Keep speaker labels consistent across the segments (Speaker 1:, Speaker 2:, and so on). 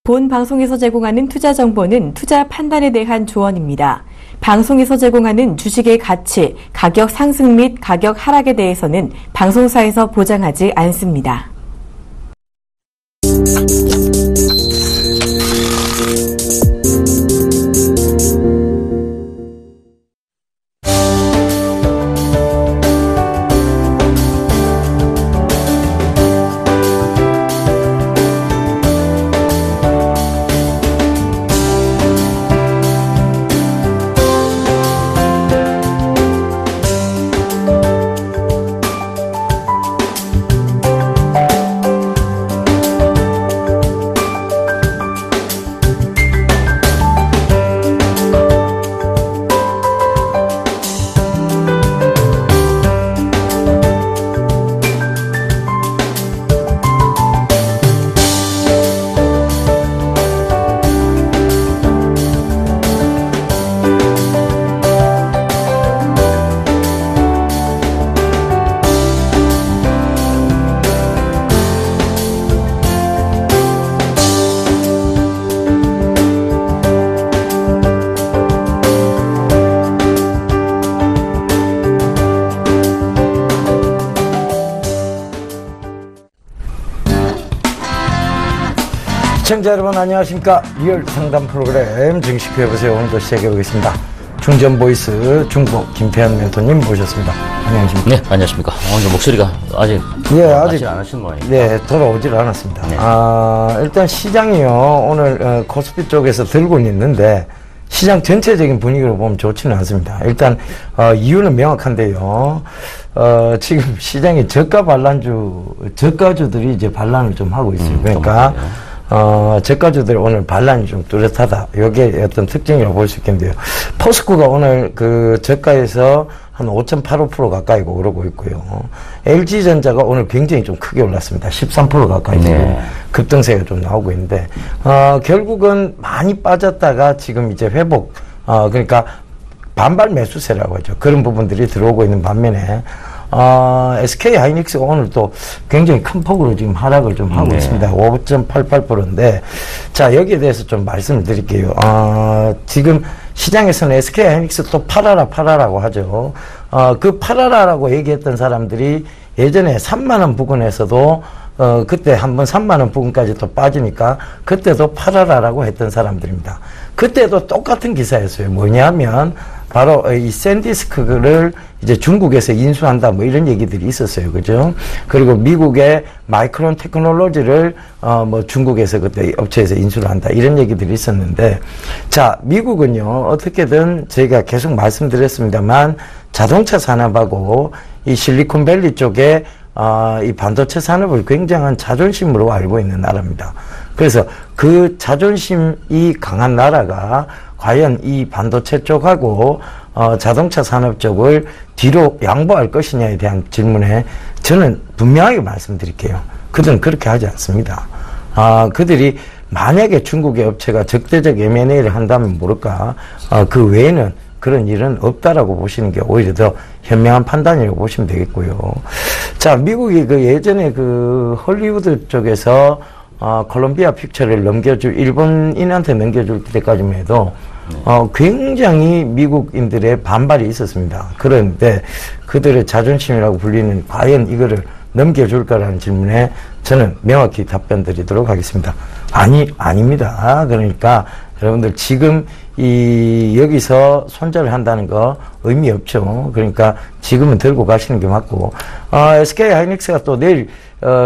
Speaker 1: 본 방송에서 제공하는 투자 정보는 투자 판단에 대한 조언입니다. 방송에서 제공하는 주식의 가치, 가격 상승 및 가격 하락에 대해서는 방송사에서 보장하지 않습니다.
Speaker 2: 시청자 여러분 안녕하십니까. 리얼 상담 프로그램 증식해보세요. 오늘도 시작해보겠습니다. 중전보이스 중복 김태현 멘토님 모셨습니다. 안녕하십니까.
Speaker 3: 네, 안녕하십니까. 오늘 목소리가 아직
Speaker 2: 아직
Speaker 3: 안 하신 모양입니다.
Speaker 2: 네, 돌아오질 않았습니다.
Speaker 3: 네.
Speaker 2: 일단 시장이요 오늘 코스피 쪽에서 들고는 있는데 시장 전체적인 분위기로 보면 좋지는 않습니다. 일단 이유는 명확한데요. 지금 시장이 저가주들이 이제 반란을 좀 하고 있어요. 그러니까 저가주들 오늘 반란이 좀 뚜렷하다. 이게 어떤 특징이라고 볼 수 있겠는데요. 포스코가 오늘 그 저가에서 한 5.85% 가까이 오르고 있고요. LG전자가 오늘 굉장히 좀 크게 올랐습니다. 13% 가까이 지금 급등세가 좀 나오고 있는데, 결국은 많이 빠졌다가 지금 이제 회복, 그러니까 반발 매수세라고 하죠. 그런 부분들이 들어오고 있는 반면에, SK 하이닉스가 오늘 또 굉장히 큰 폭으로 지금 하락을 좀 하고 있습니다. 5.88%인데, 자, 여기에 대해서 좀 말씀을 드릴게요. 지금 시장에서는 SK 하이닉스 또 팔아라고 하죠. 그 팔아라라고 얘기했던 사람들이 예전에 3만원 부근에서도 그때 한번 3만원 부근까지 또 빠지니까 그때도 팔아라라고 했던 사람들입니다. 그때도 똑같은 기사였어요. 뭐냐면 바로 이 샌디스크를 이제 중국에서 인수한다 뭐 이런 얘기들이 있었어요. 그죠? 그리고 미국의 마이크론 테크놀로지를 뭐 중국에서 그때 업체에서 인수를 한다 이런 얘기들이 있었는데, 자, 미국은요 어떻게든 저희가 계속 말씀드렸습니다만 자동차 산업하고 이 실리콘밸리 쪽에 이 반도체 산업을 굉장한 자존심으로 알고 있는 나라입니다. 그래서 그 자존심이 강한 나라가 과연 이 반도체 쪽하고 자동차 산업 쪽을 뒤로 양보할 것이냐에 대한 질문에 저는 분명하게 말씀드릴게요. 그들은 그렇게 하지 않습니다. 그들이 만약에 중국의 업체가 적대적 M&A를 한다면 모를까, 그 외에는 그런 일은 없다라고 보시는 게 오히려 더 현명한 판단이라고 보시면 되겠고요. 자, 미국이 그 예전에 그 헐리우드 쪽에서 콜롬비아 픽처를 일본인한테 넘겨줄 때까지만 해도 굉장히 미국인들의 반발이 있었습니다. 그런데 그들의 자존심이라고 불리는 과연 이거를 넘겨줄까라는 질문에 저는 명확히 답변 드리도록 하겠습니다. 아닙니다. 그러니까 여러분들 지금 여기서 손절을 한다는 거 의미 없죠. 그러니까 지금은 들고 가시는 게 맞고, SK 하이닉스가 또 내일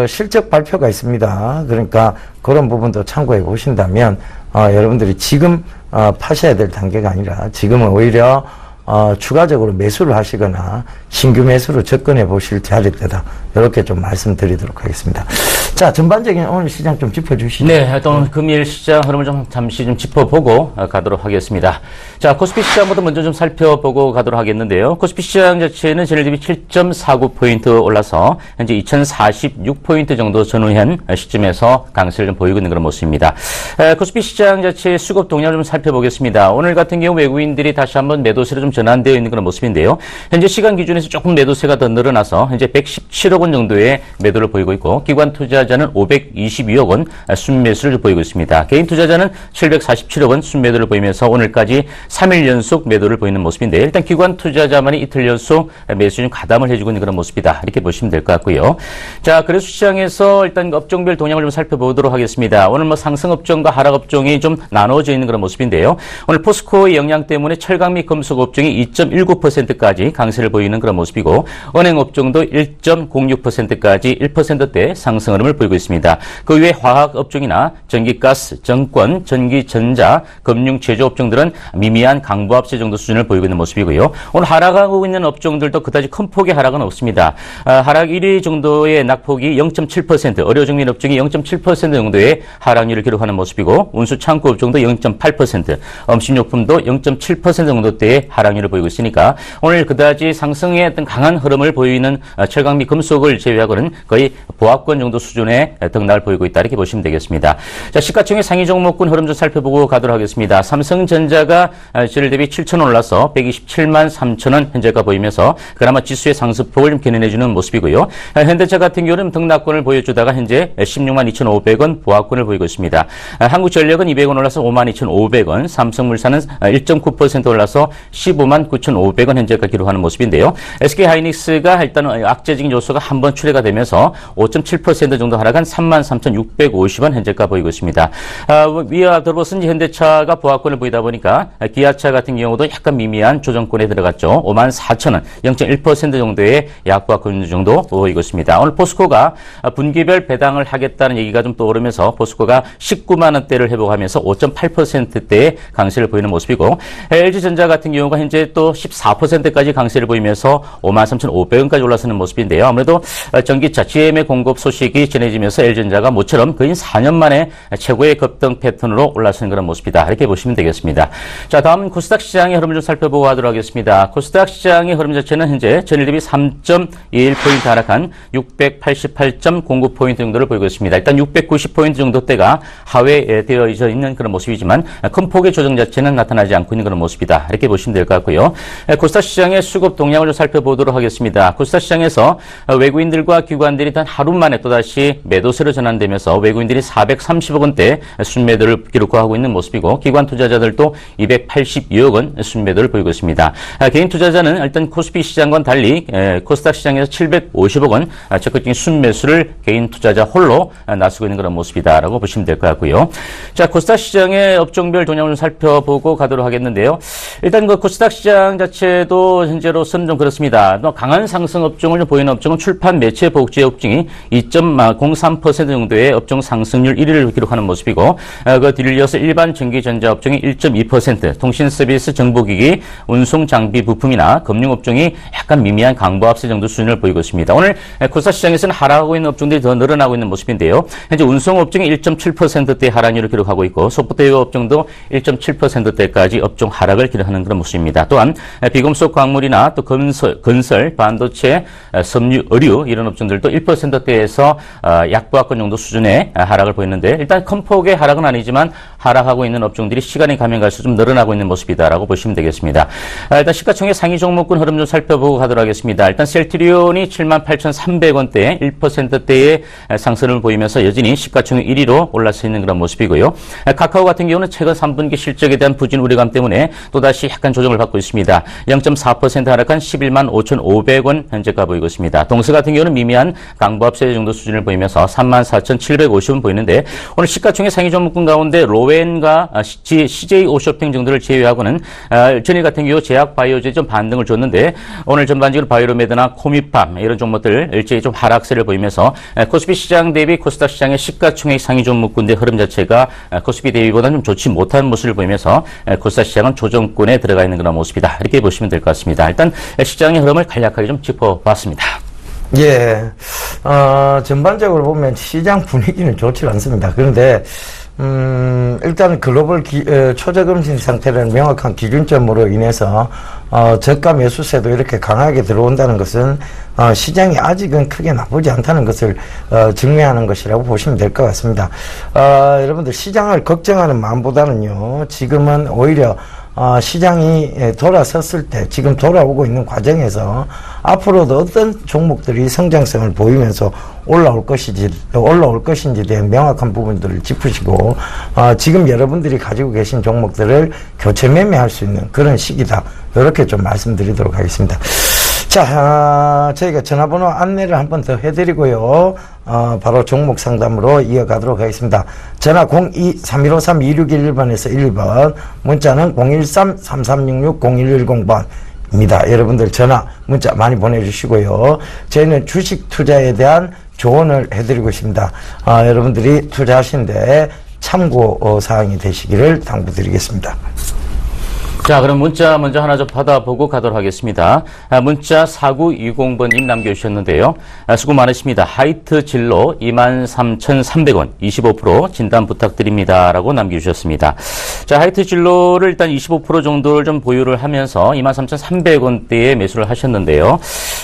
Speaker 2: 실적 발표가 있습니다. 그러니까 그런 부분도 참고해 보신다면 여러분들이 지금 파셔야 될 단계가 아니라 지금은 오히려 추가적으로 매수를 하시거나 신규 매수로 접근해 보실 자리때다. 이렇게 좀 말씀드리도록 하겠습니다. 자, 전반적인 오늘 시장 좀 짚어주시죠.
Speaker 3: 네, 일단 금일 시장 흐름을 좀 잠시 좀 짚어보고 가도록 하겠습니다. 자, 코스피 시장부터 먼저 좀 살펴보고 가도록 하겠는데요. 코스피 시장 자체는 전일 대비 7.49포인트 올라서 현재 2046포인트 정도 전후한 시점에서 강세를 좀 보이고 있는 그런 모습입니다. 코스피 시장 자체의 수급 동향을 좀 살펴보겠습니다. 오늘 같은 경우 외국인들이 다시 한번 매도세를 좀 전환되어 있는 그런 모습인데요. 현재 시간 기준에서 조금 매도세가 더 늘어나서 현재 117억 원 정도의 매도를 보이고 있고 기관 투자자는 522억 원 순매수를 보이고 있습니다. 개인 투자자는 747억 원 순매도를 보이면서 오늘까지 3일 연속 매도를 보이는 모습인데 일단 기관 투자자만이 이틀 연속 매수 중 가담을 해주고 있는 그런 모습이다. 이렇게 보시면 될 것 같고요. 자, 그래서 시장에서 일단 업종별 동향을 좀 살펴보도록 하겠습니다. 오늘 뭐 상승 업종과 하락 업종이 좀 나눠져 있는 그런 모습인데요. 오늘 포스코의 영향 때문에 철강 및 금속 업종이 2.19%까지 강세를 보이는 그런 모습이고 은행 업종도 1.06%까지 1%대 상승 흐름을 보이고 있습니다. 그 외에 화학 업종이나 전기가스, 정권, 전기전자, 금융, 제조 업종들은 미미한 강보합세 정도 수준을 보이고 있는 모습이고요. 오늘 하락하고 있는 업종들도 그다지 큰 폭의 하락은 없습니다. 하락 1위 정도의 낙폭이 0.7%, 의료정밀 업종이 0.7% 정도의 하락률을 기록하는 모습이고 운수 창고 업종도 0.8%, 음식료품도 0.7% 정도대의 하락률을 보이고 있으니까 오늘 그다지 상승의 어떤 강한 흐름을 보이는 철강 및 금속을 제외하고는 거의 보합권 정도 수준의 등락을 보이고 있다. 이렇게 보시면 되겠습니다. 자, 시가총액 상위 종목군 흐름 좀 살펴보고 가도록 하겠습니다. 삼성전자가 전일 대비 7,000원 올라서 127만 3천원 현재가 보이면서 그나마 지수의 상승폭을 좀 견인해주는 모습이고요. 현대차 같은 경우는 등락권을 보여주다가 현재 16만 2,500원 보합권을 보이고 있습니다. 한국전력은 200원 올라서 5만 2,500원, 삼성물산은 1.9% 올라서 15만 9,500원 현재가 기록하는 모습인데요. SK하이닉스가 일단 악재적인 요소가 한번 출회가 되면서 5.7% 정도 하락한 33,650원 현재가 보이고 있습니다. 위와 더불어서 현대차가 보합권을 보이다 보니까 기아차 같은 경우도 약간 미미한 조정권에 들어갔죠. 54,000원, 0.1% 정도의 약보합권 정도 보이고 있습니다. 오늘 포스코가 분기별 배당을 하겠다는 얘기가 좀 떠오르면서 포스코가 19만 원대를 회복하면서 5.8%대의 강세를 보이는 모습이고 LG전자 같은 경우가 현재 또 14%까지 강세를 보이면서 53,500원까지 올라서는 모습인데요. 아무래도 전기차 GM의 공급 소식이 전해지면서 LG전자가 모처럼 거의 4년 만에 최고의 급등 패턴으로 올라서는 그런 모습이다. 이렇게 보시면 되겠습니다. 자, 다음 코스닥 시장의 흐름을 좀 살펴보고 하도록 하겠습니다. 코스닥 시장의 흐름 자체는 현재 전일 대비 3.21포인트 하락한 688.09포인트 정도를 보이고 있습니다. 일단 690포인트 정도대가 하회되어 있는 그런 모습이지만 큰 폭의 조정 자체는 나타나지 않고 있는 그런 모습이다. 이렇게 보시면 될 것 같고요. 코스닥 시장의 수급 동향을 좀 살펴보도록 하겠습니다. 코스닥 시장에서 외국인들과 기관들이 단 하루 만에 또다시 매도세로 전환되면서 외국인들이 430억 원대 순매도를 기록하고 있는 모습이고 기관 투자자들도 282억 원 순매도를 보이고 있습니다. 개인 투자자는 일단 코스피 시장과는 달리 코스닥 시장에서 750억 원 적극적인 순매수를 개인 투자자 홀로 나서고 있는 그런 모습이다라고 보시면 될 것 같고요. 자, 코스닥 시장의 업종별 동향을 좀 살펴보고 가도록 하겠는데요. 일단 그 코스닥 시장 자체도 현재로서는 좀 그렇습니다. 또 강한 상승 업종을 보이는 업종은 출판, 매체, 복제 업종이 2.03% 정도의 업종 상승률 1위를 기록하는 모습이고 그 뒤를 이어서 일반 전기 전자 업종이 1.2%, 통신 서비스, 정보기기, 운송 장비 부품이나 금융 업종이 약간 미미한 강보합세 정도 수준을 보이고 있습니다. 오늘 코스닥 시장에서는 하락하고 있는 업종들이 더 늘어나고 있는 모습인데요. 현재 운송 업종이 1.7%대 하락률을 기록하고 있고 소프트웨어 업종도 1.7%대까지 업종 하락을 기록하는 그런 모습입니다. 또한 비금속 광물이나 또 건설, 반도체, 섬유, 의류 이런 업종들도 1%대에서 약보합권 정도 수준의 하락을 보이는데 일단 큰 폭의 하락은 아니지만 하락하고 있는 업종들이 시간이 가면 갈수록 좀 늘어나고 있는 모습이다라고 보시면 되겠습니다. 일단 시가총액 상위 종목군 흐름 좀 살펴보고 가도록 하겠습니다. 일단 셀트리온이 78,300원대 1%대의 상승을 보이면서 여전히 시가총액 1위로 올라서 있는 그런 모습이고요. 카카오 같은 경우는 최근 3분기 실적에 대한 부진 우려감 때문에 또다시 약간 조정을 받고 있습니다. 0.4% 하락한 11만 5,500원 현재가 보이고 있습니다. 동서 같은 경우는 미미한 강보합세 정도 수준을 보이면서 34,750원 보이는데 오늘 시가총액 상위 종목군 가운데 로엔과 CJ 오쇼핑 정도를 제외하고는 전일 같은 경우 제약 바이오제 좀 반등을 줬는데 오늘 전반적으로 바이오메드나 코미팜 이런 종목들 일제히 좀 하락세를 보이면서 코스피 시장 대비 코스닥 시장의 시가총액 상위 종목군의 흐름 자체가 코스피 대비보다는 좀 좋지 못한 모습을 보이면서 코스닥 시장은 조정권에 들어가 있는 그런 모습이다. 이렇게 보시면 될 것 같습니다. 일단 시장의 흐름을 간략하게 좀 짚어봤습니다.
Speaker 2: 예, 전반적으로 보면 시장 분위기는 좋지 않습니다. 그런데 일단 글로벌 초저금리 상태라는 명확한 기준점으로 인해서 저가 매수세도 이렇게 강하게 들어온다는 것은 시장이 아직은 크게 나쁘지 않다는 것을 증명하는 것이라고 보시면 될 것 같습니다. 여러분들 시장을 걱정하는 마음보다는요, 지금은 오히려 시장이 돌아섰을 때 지금 돌아오고 있는 과정에서 앞으로도 어떤 종목들이 성장성을 보이면서 올라올 것인지 대한 명확한 부분들을 짚으시고 지금 여러분들이 가지고 계신 종목들을 교체 매매할 수 있는 그런 시기다. 이렇게 좀 말씀드리도록 하겠습니다. 자, 저희가 전화번호 안내를 한 번 더 해드리고요. 바로 종목 상담으로 이어가도록 하겠습니다. 전화 02-3153-2611번에서 1번, 문자는 013-3366-0110번입니다. 여러분들 전화, 문자 많이 보내주시고요. 저희는 주식 투자에 대한 조언을 해드리고 있습니다. 여러분들이 투자하시는데 참고 사항이 되시기를 당부드리겠습니다.
Speaker 3: 자, 그럼 문자 먼저 하나 좀 받아보고 가도록 하겠습니다. 문자 4920번님 남겨주셨는데요. 수고 많으십니다. 하이트 진로 23,300원 25% 진단 부탁드립니다. 라고 남겨주셨습니다. 자, 하이트 진로를 일단 25% 정도를 좀 보유를 하면서 23,300원대에 매수를 하셨는데요.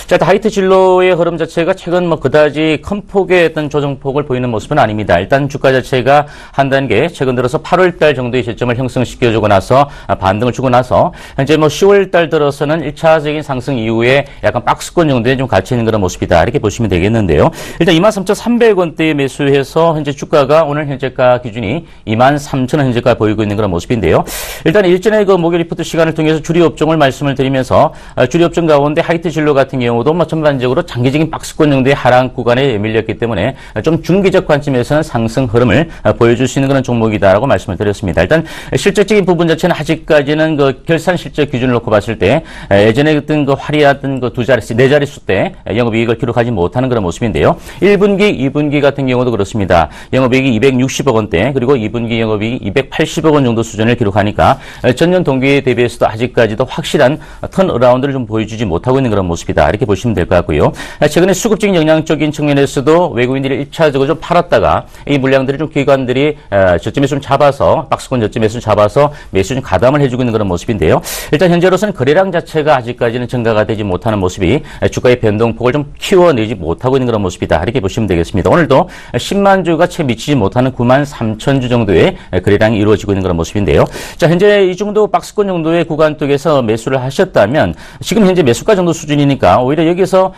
Speaker 3: 자, 하이트 진로의 흐름 자체가 최근 그다지 큰 폭의 어떤 조정폭을 보이는 모습은 아닙니다. 일단 주가 자체가 한 단계 최근 들어서 8월달 정도의 시점을 형성시켜주고 나서 반등을 주고 나서 현재 10월달 들어서는 1차적인 상승 이후에 약간 박스권 정도에 좀 갇혀 있는 그런 모습이다. 이렇게 보시면 되겠는데요. 일단 23,300원대에 매수해서 현재 주가가 오늘 현재가 기준이 23,000원 현재가 보이고 있는 그런 모습인데요. 일단 일전에 목요일 리포트 시간을 통해서 주류 업종을 말씀을 드리면서 주류 업종 가운데 하이트 진로 같은 경우도 전반적으로 장기적인 박스권 정도의 하락 구간에 밀렸기 때문에 좀 중기적 관점에서는 상승 흐름을 보여줄 수 있는 그런 종목이다라고 말씀을 드렸습니다. 일단 실질적인 부분 자체는 아직까지는 결산 실적 기준을 놓고 봤을 때 예전에 어떤 화려했던 두 자릿수, 네 자릿수 때 영업이익을 기록하지 못하는 그런 모습인데요. 1분기, 2분기 같은 경우도 그렇습니다. 영업이익이 260억 원대 그리고 2분기 영업이익이 280억 원 정도 수준을 기록하니까 전년 동기에 대비해서도 아직까지도 확실한 턴어라운드를 좀 보여주지 못하고 있는 그런 모습이다. 이렇게 보시면 될 것 같고요. 최근에 수급적 영향적인 측면에서도 외국인들이 1차적으로 좀 팔았다가 이 물량들이 좀 기관들이 저점에서 좀 잡아서 박스권 저점에서 좀 잡아서 매수 좀 가담을 해주고 있는 그런 모습인데요. 일단 현재로서는 거래량 자체가 아직까지는 증가가 되지 못하는 모습이 주가의 변동폭을 좀 키워내지 못하고 있는 그런 모습이다. 이렇게 보시면 되겠습니다. 오늘도 10만 주가 채 미치지 못하는 9만 3천 주 정도의 거래량이 이루어지고 있는 그런 모습인데요. 자, 현재 이 정도 박스권 정도의 구간 쪽에서 매수를 하셨다면 지금 현재 매수가 정도 수준이니까 오히려 여기서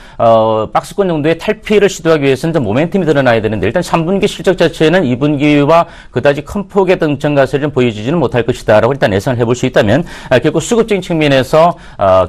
Speaker 3: 박스권 정도의 탈피를 시도하기 위해서는 좀 모멘텀이 드러나야 되는데 일단 3분기 실적 자체는 2분기와 그다지 큰 폭의 어떤 증가세를 좀 보여주지는 못할 것이다라고 일단 예상을 해볼 수 있다면 결국 수급적인 측면에서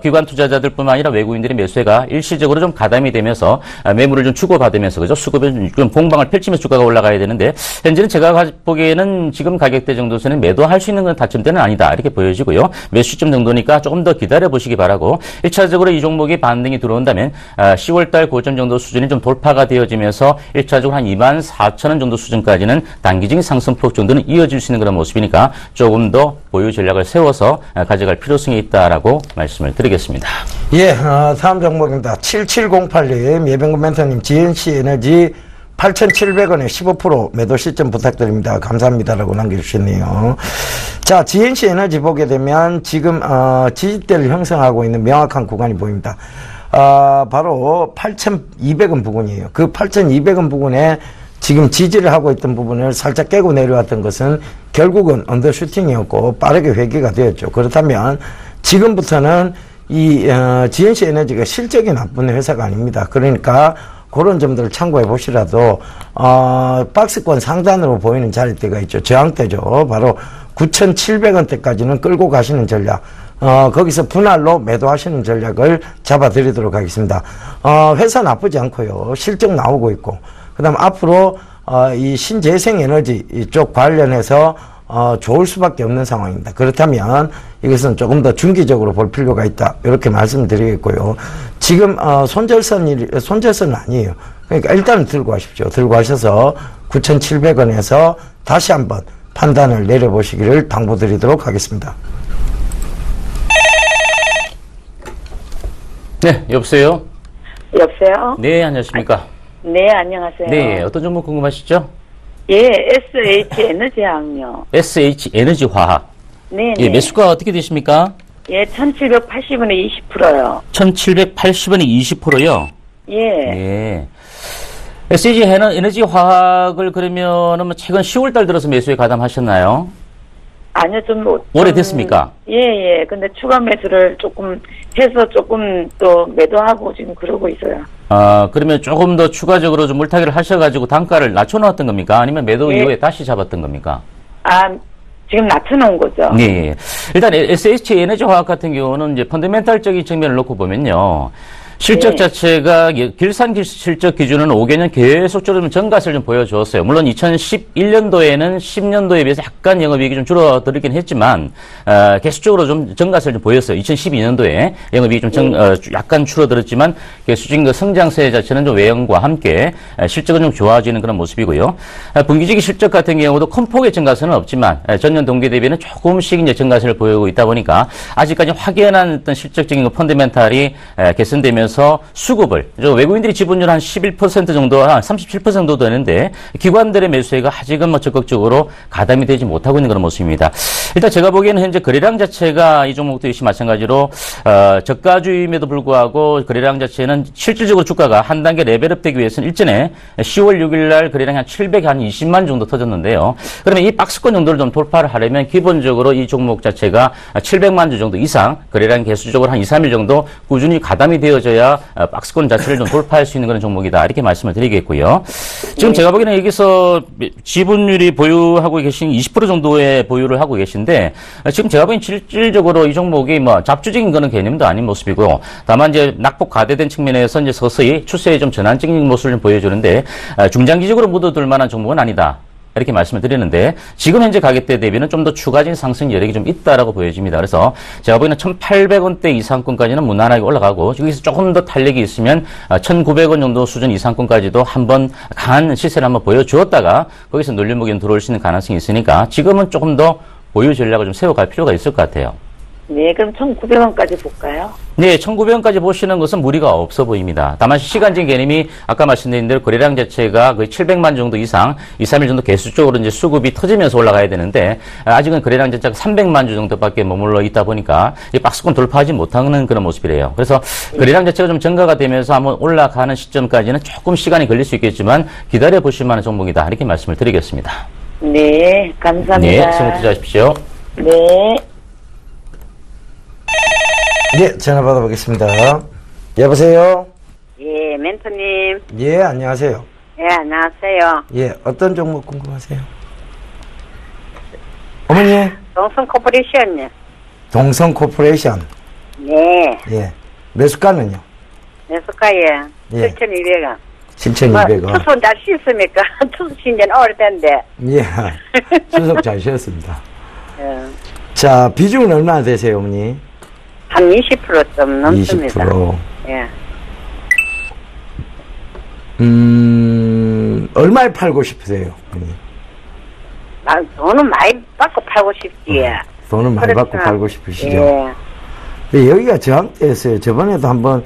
Speaker 3: 기관 투자자들뿐만 아니라 외국인들의 매수가 일시적으로 좀 가담이 되면서 매물을 좀 주고받으면서 그죠? 수급에 좀 공방을 펼치면서 주가가 올라가야 되는데 현재는 제가 보기에는 지금 가격대 정도에서는 매도할 수 있는 건 타점대는 아니다. 이렇게 보여지고요. 몇 시점 정도니까 조금 더 기다려 보시기 바라고 1차적으로 이 종목이 반등이 들어온다면 10월달 고점 정도 수준이 좀 돌파가 되어지면서 1차적으로 한 24,000원 정도 수준까지는 단기적인 상승폭 정도는 이어질 수 있는 그런 모습이니까 조금 더 보유 전략을 세워서 가져갈 필요성이 있다라고 말씀을 드리겠습니다.
Speaker 2: 예, 다음 종목입니다. 7708님, 예병근 멘토님, GNC 에너지 8,700원에 15% 매도 시점 부탁드립니다. 감사합니다라고 남겨주셨네요. 자, GNC 에너지 보게 되면 지금 지지대를 형성하고 있는 명확한 구간이 보입니다. 바로 8,200원 부근이에요. 그 8,200원 부근에 지금 지지를 하고 있던 부분을 살짝 깨고 내려왔던 것은 결국은 언더슈팅이었고 빠르게 회귀가 되었죠. 그렇다면 지금부터는 이 GNC 에너지가 실적이 나쁜 회사가 아닙니다. 그러니까 그런 점들을 참고해 보시라도 박스권 상단으로 보이는 자리대가 있죠. 저항대죠. 바로 9,700원대까지는 끌고 가시는 전략. 거기서 분할로 매도하시는 전략을 잡아드리도록 하겠습니다. 회사 나쁘지 않고요. 실적 나오고 있고. 그 다음 앞으로 이 신재생에너지 이쪽 관련해서 좋을 수밖에 없는 상황입니다. 그렇다면 이것은 조금 더 중기적으로 볼 필요가 있다. 이렇게 말씀드리겠고요. 지금 손절선은 아니에요. 그러니까 일단은 들고 가십시오. 들고 가셔서 9,700원에서 다시 한번 판단을 내려보시기를 당부드리도록 하겠습니다.
Speaker 3: 네, 여보세요?
Speaker 4: 여보세요?
Speaker 3: 네, 안녕하십니까?
Speaker 4: 네, 안녕하세요.
Speaker 3: 네, 어떤 종목 궁금하시죠?
Speaker 4: 예, SH 에너지화학요.
Speaker 3: SH 에너지화학.
Speaker 4: 네,
Speaker 3: 예,
Speaker 4: 네.
Speaker 3: 매수가 어떻게 되십니까?
Speaker 4: 예, 1,780원에 20%요.
Speaker 3: 1,780원에 20%요?
Speaker 4: 예.
Speaker 3: 예. SH 에너지화학을 그러면은 최근 10월달 들어서 매수에 가담하셨나요?
Speaker 4: 아니요,
Speaker 3: 오래됐습니까?
Speaker 4: 예. 근데 추가 매수를 조금 해서 조금 또 매도하고 지금 그러고 있어요.
Speaker 3: 그러면 조금 더 추가적으로 좀 물타기를 하셔가지고 단가를 낮춰놓았던 겁니까? 아니면 매도
Speaker 4: 예.
Speaker 3: 이후에 다시 잡았던 겁니까?
Speaker 4: 지금 낮춰놓은 거죠.
Speaker 3: 네. 일단 SH 에너지화학 같은 경우는 이제 펀더멘탈적인 측면을 놓고 보면요. 실적
Speaker 4: 네.
Speaker 3: 자체가 길산 실적 기준은 5개년 계속적으로 좀 정가세를 좀 보여주었어요. 물론 2011년도에는 10년도에 비해서 약간 영업이익이 좀 줄어들긴 했지만 계속적으로 좀 정가세를 좀 보였어요. 2012년도에 영업이익이 좀 약간 줄어들었지만 계속적인 그 성장세 자체는 좀 외형과 함께 실적은 좀 좋아지는 그런 모습이고요. 분기지기 실적 같은 경우도 큰 폭의 정가세는 없지만 전년 동기 대비는 조금씩 이제 정가세를 보이고 있다 보니까 아직까지 확연한 어떤 실적적인 그 펀더멘탈이 개선되면서 수급을 외국인들이 지분율 한 11% 정도, 한 37% 정도 되는데 기관들의 매수세가 아직은 뭐 적극적으로 가담이 되지 못하고 있는 그런 모습입니다. 일단 제가 보기에는 현재 거래량 자체가 이 종목도 역시 마찬가지로 저가주임에도 불구하고 거래량 자체는 실질적으로 주가가 한 단계 레벨업되기 위해서는 일전에 10월 6일 날 거래량이 한 720만 정도 터졌는데요. 그러면 이 박스권 정도를 좀 돌파를 하려면 기본적으로 이 종목 자체가 700만 주 정도 이상 거래량 개수적으로 한 2, 3일 정도 꾸준히 가담이 되어져야 박스권 자체를 좀 돌파할 수 있는 그런 종목이다. 이렇게 말씀을 드리겠고요. 지금 제가 보기에는 여기서 지분율이 보유하고 계신 20% 정도의 보유를 하고 계신데 지금 제가 보기엔 실질적으로 이 종목이 뭐 잡주적인 그런 개념도 아닌 모습이고 다만 이제 낙폭 과대된 측면에서 이제 서서히 추세에 좀 전환적인 모습을 좀 보여주는데 중장기적으로 묻어둘 만한 종목은 아니다. 이렇게 말씀을 드리는데 지금 현재 가격대 대비는 좀 더 추가적인 상승 여력이 좀 있다라고 보여집니다. 그래서 제가 보기에는 1,800원대 이상권까지는 무난하게 올라가고 여기서 조금 더 탄력이 있으면 1,900원 정도 수준 이상권까지도 한번 강한 시세를 한번 보여주었다가 거기서 눌림목이 들어올 수 있는 가능성이 있으니까 지금은 조금 더 보유 전략을 좀 세워갈 필요가 있을 것 같아요.
Speaker 4: 네, 그럼 1,900원까지 볼까요?
Speaker 3: 네, 1,900원까지 보시는 것은 무리가 없어 보입니다. 다만 시간적인 개념이 아까 말씀드린 대로 거래량 자체가 거의 700만 정도 이상, 2, 3일 정도 개수적으로 이제 수급이 터지면서 올라가야 되는데 아직은 거래량 자체가 300만 주 정도밖에 머물러 있다 보니까 이 박스권 돌파하지 못하는 그런 모습이래요. 그래서 거래량 자체가 좀 증가가 되면서 한번 올라가는 시점까지는 조금 시간이 걸릴 수 있겠지만 기다려 보실 만한 종목이다. 이렇게 말씀을 드리겠습니다.
Speaker 4: 네, 감사합니다.
Speaker 3: 네, 승호 투자하십시오.
Speaker 4: 네.
Speaker 2: 네, 전화 받아보겠습니다. 여보세요?
Speaker 5: 예, 멘토님.
Speaker 2: 예, 안녕하세요.
Speaker 5: 예, 안녕하세요.
Speaker 2: 예, 어떤 종목 궁금하세요? 어머니?
Speaker 5: 동성 코퍼레이션요.
Speaker 2: 동성 코퍼레이션.
Speaker 5: 네.
Speaker 2: 예. 매수가는요?
Speaker 5: 매수가에
Speaker 2: 예.
Speaker 5: 7,200원.
Speaker 2: 7,200원.
Speaker 5: 투손 잘 씻습니까? 투손 신전 오래된데.
Speaker 2: 예. 추석 잘 쉬었습니다.
Speaker 5: 예.
Speaker 2: 자, 비중은 얼마나 되세요, 어머니?
Speaker 5: 한 20%좀 넘습니다.
Speaker 2: 20%.
Speaker 5: 예.
Speaker 2: 얼마에 팔고 싶으세요, 어머니?
Speaker 5: 돈은 많이 받고 팔고 싶지.
Speaker 2: 돈은 많이 받고
Speaker 5: 그렇구나.
Speaker 2: 팔고 싶으시죠?
Speaker 5: 예.
Speaker 2: 근데 여기가 저항대였어요. 저번에도 한번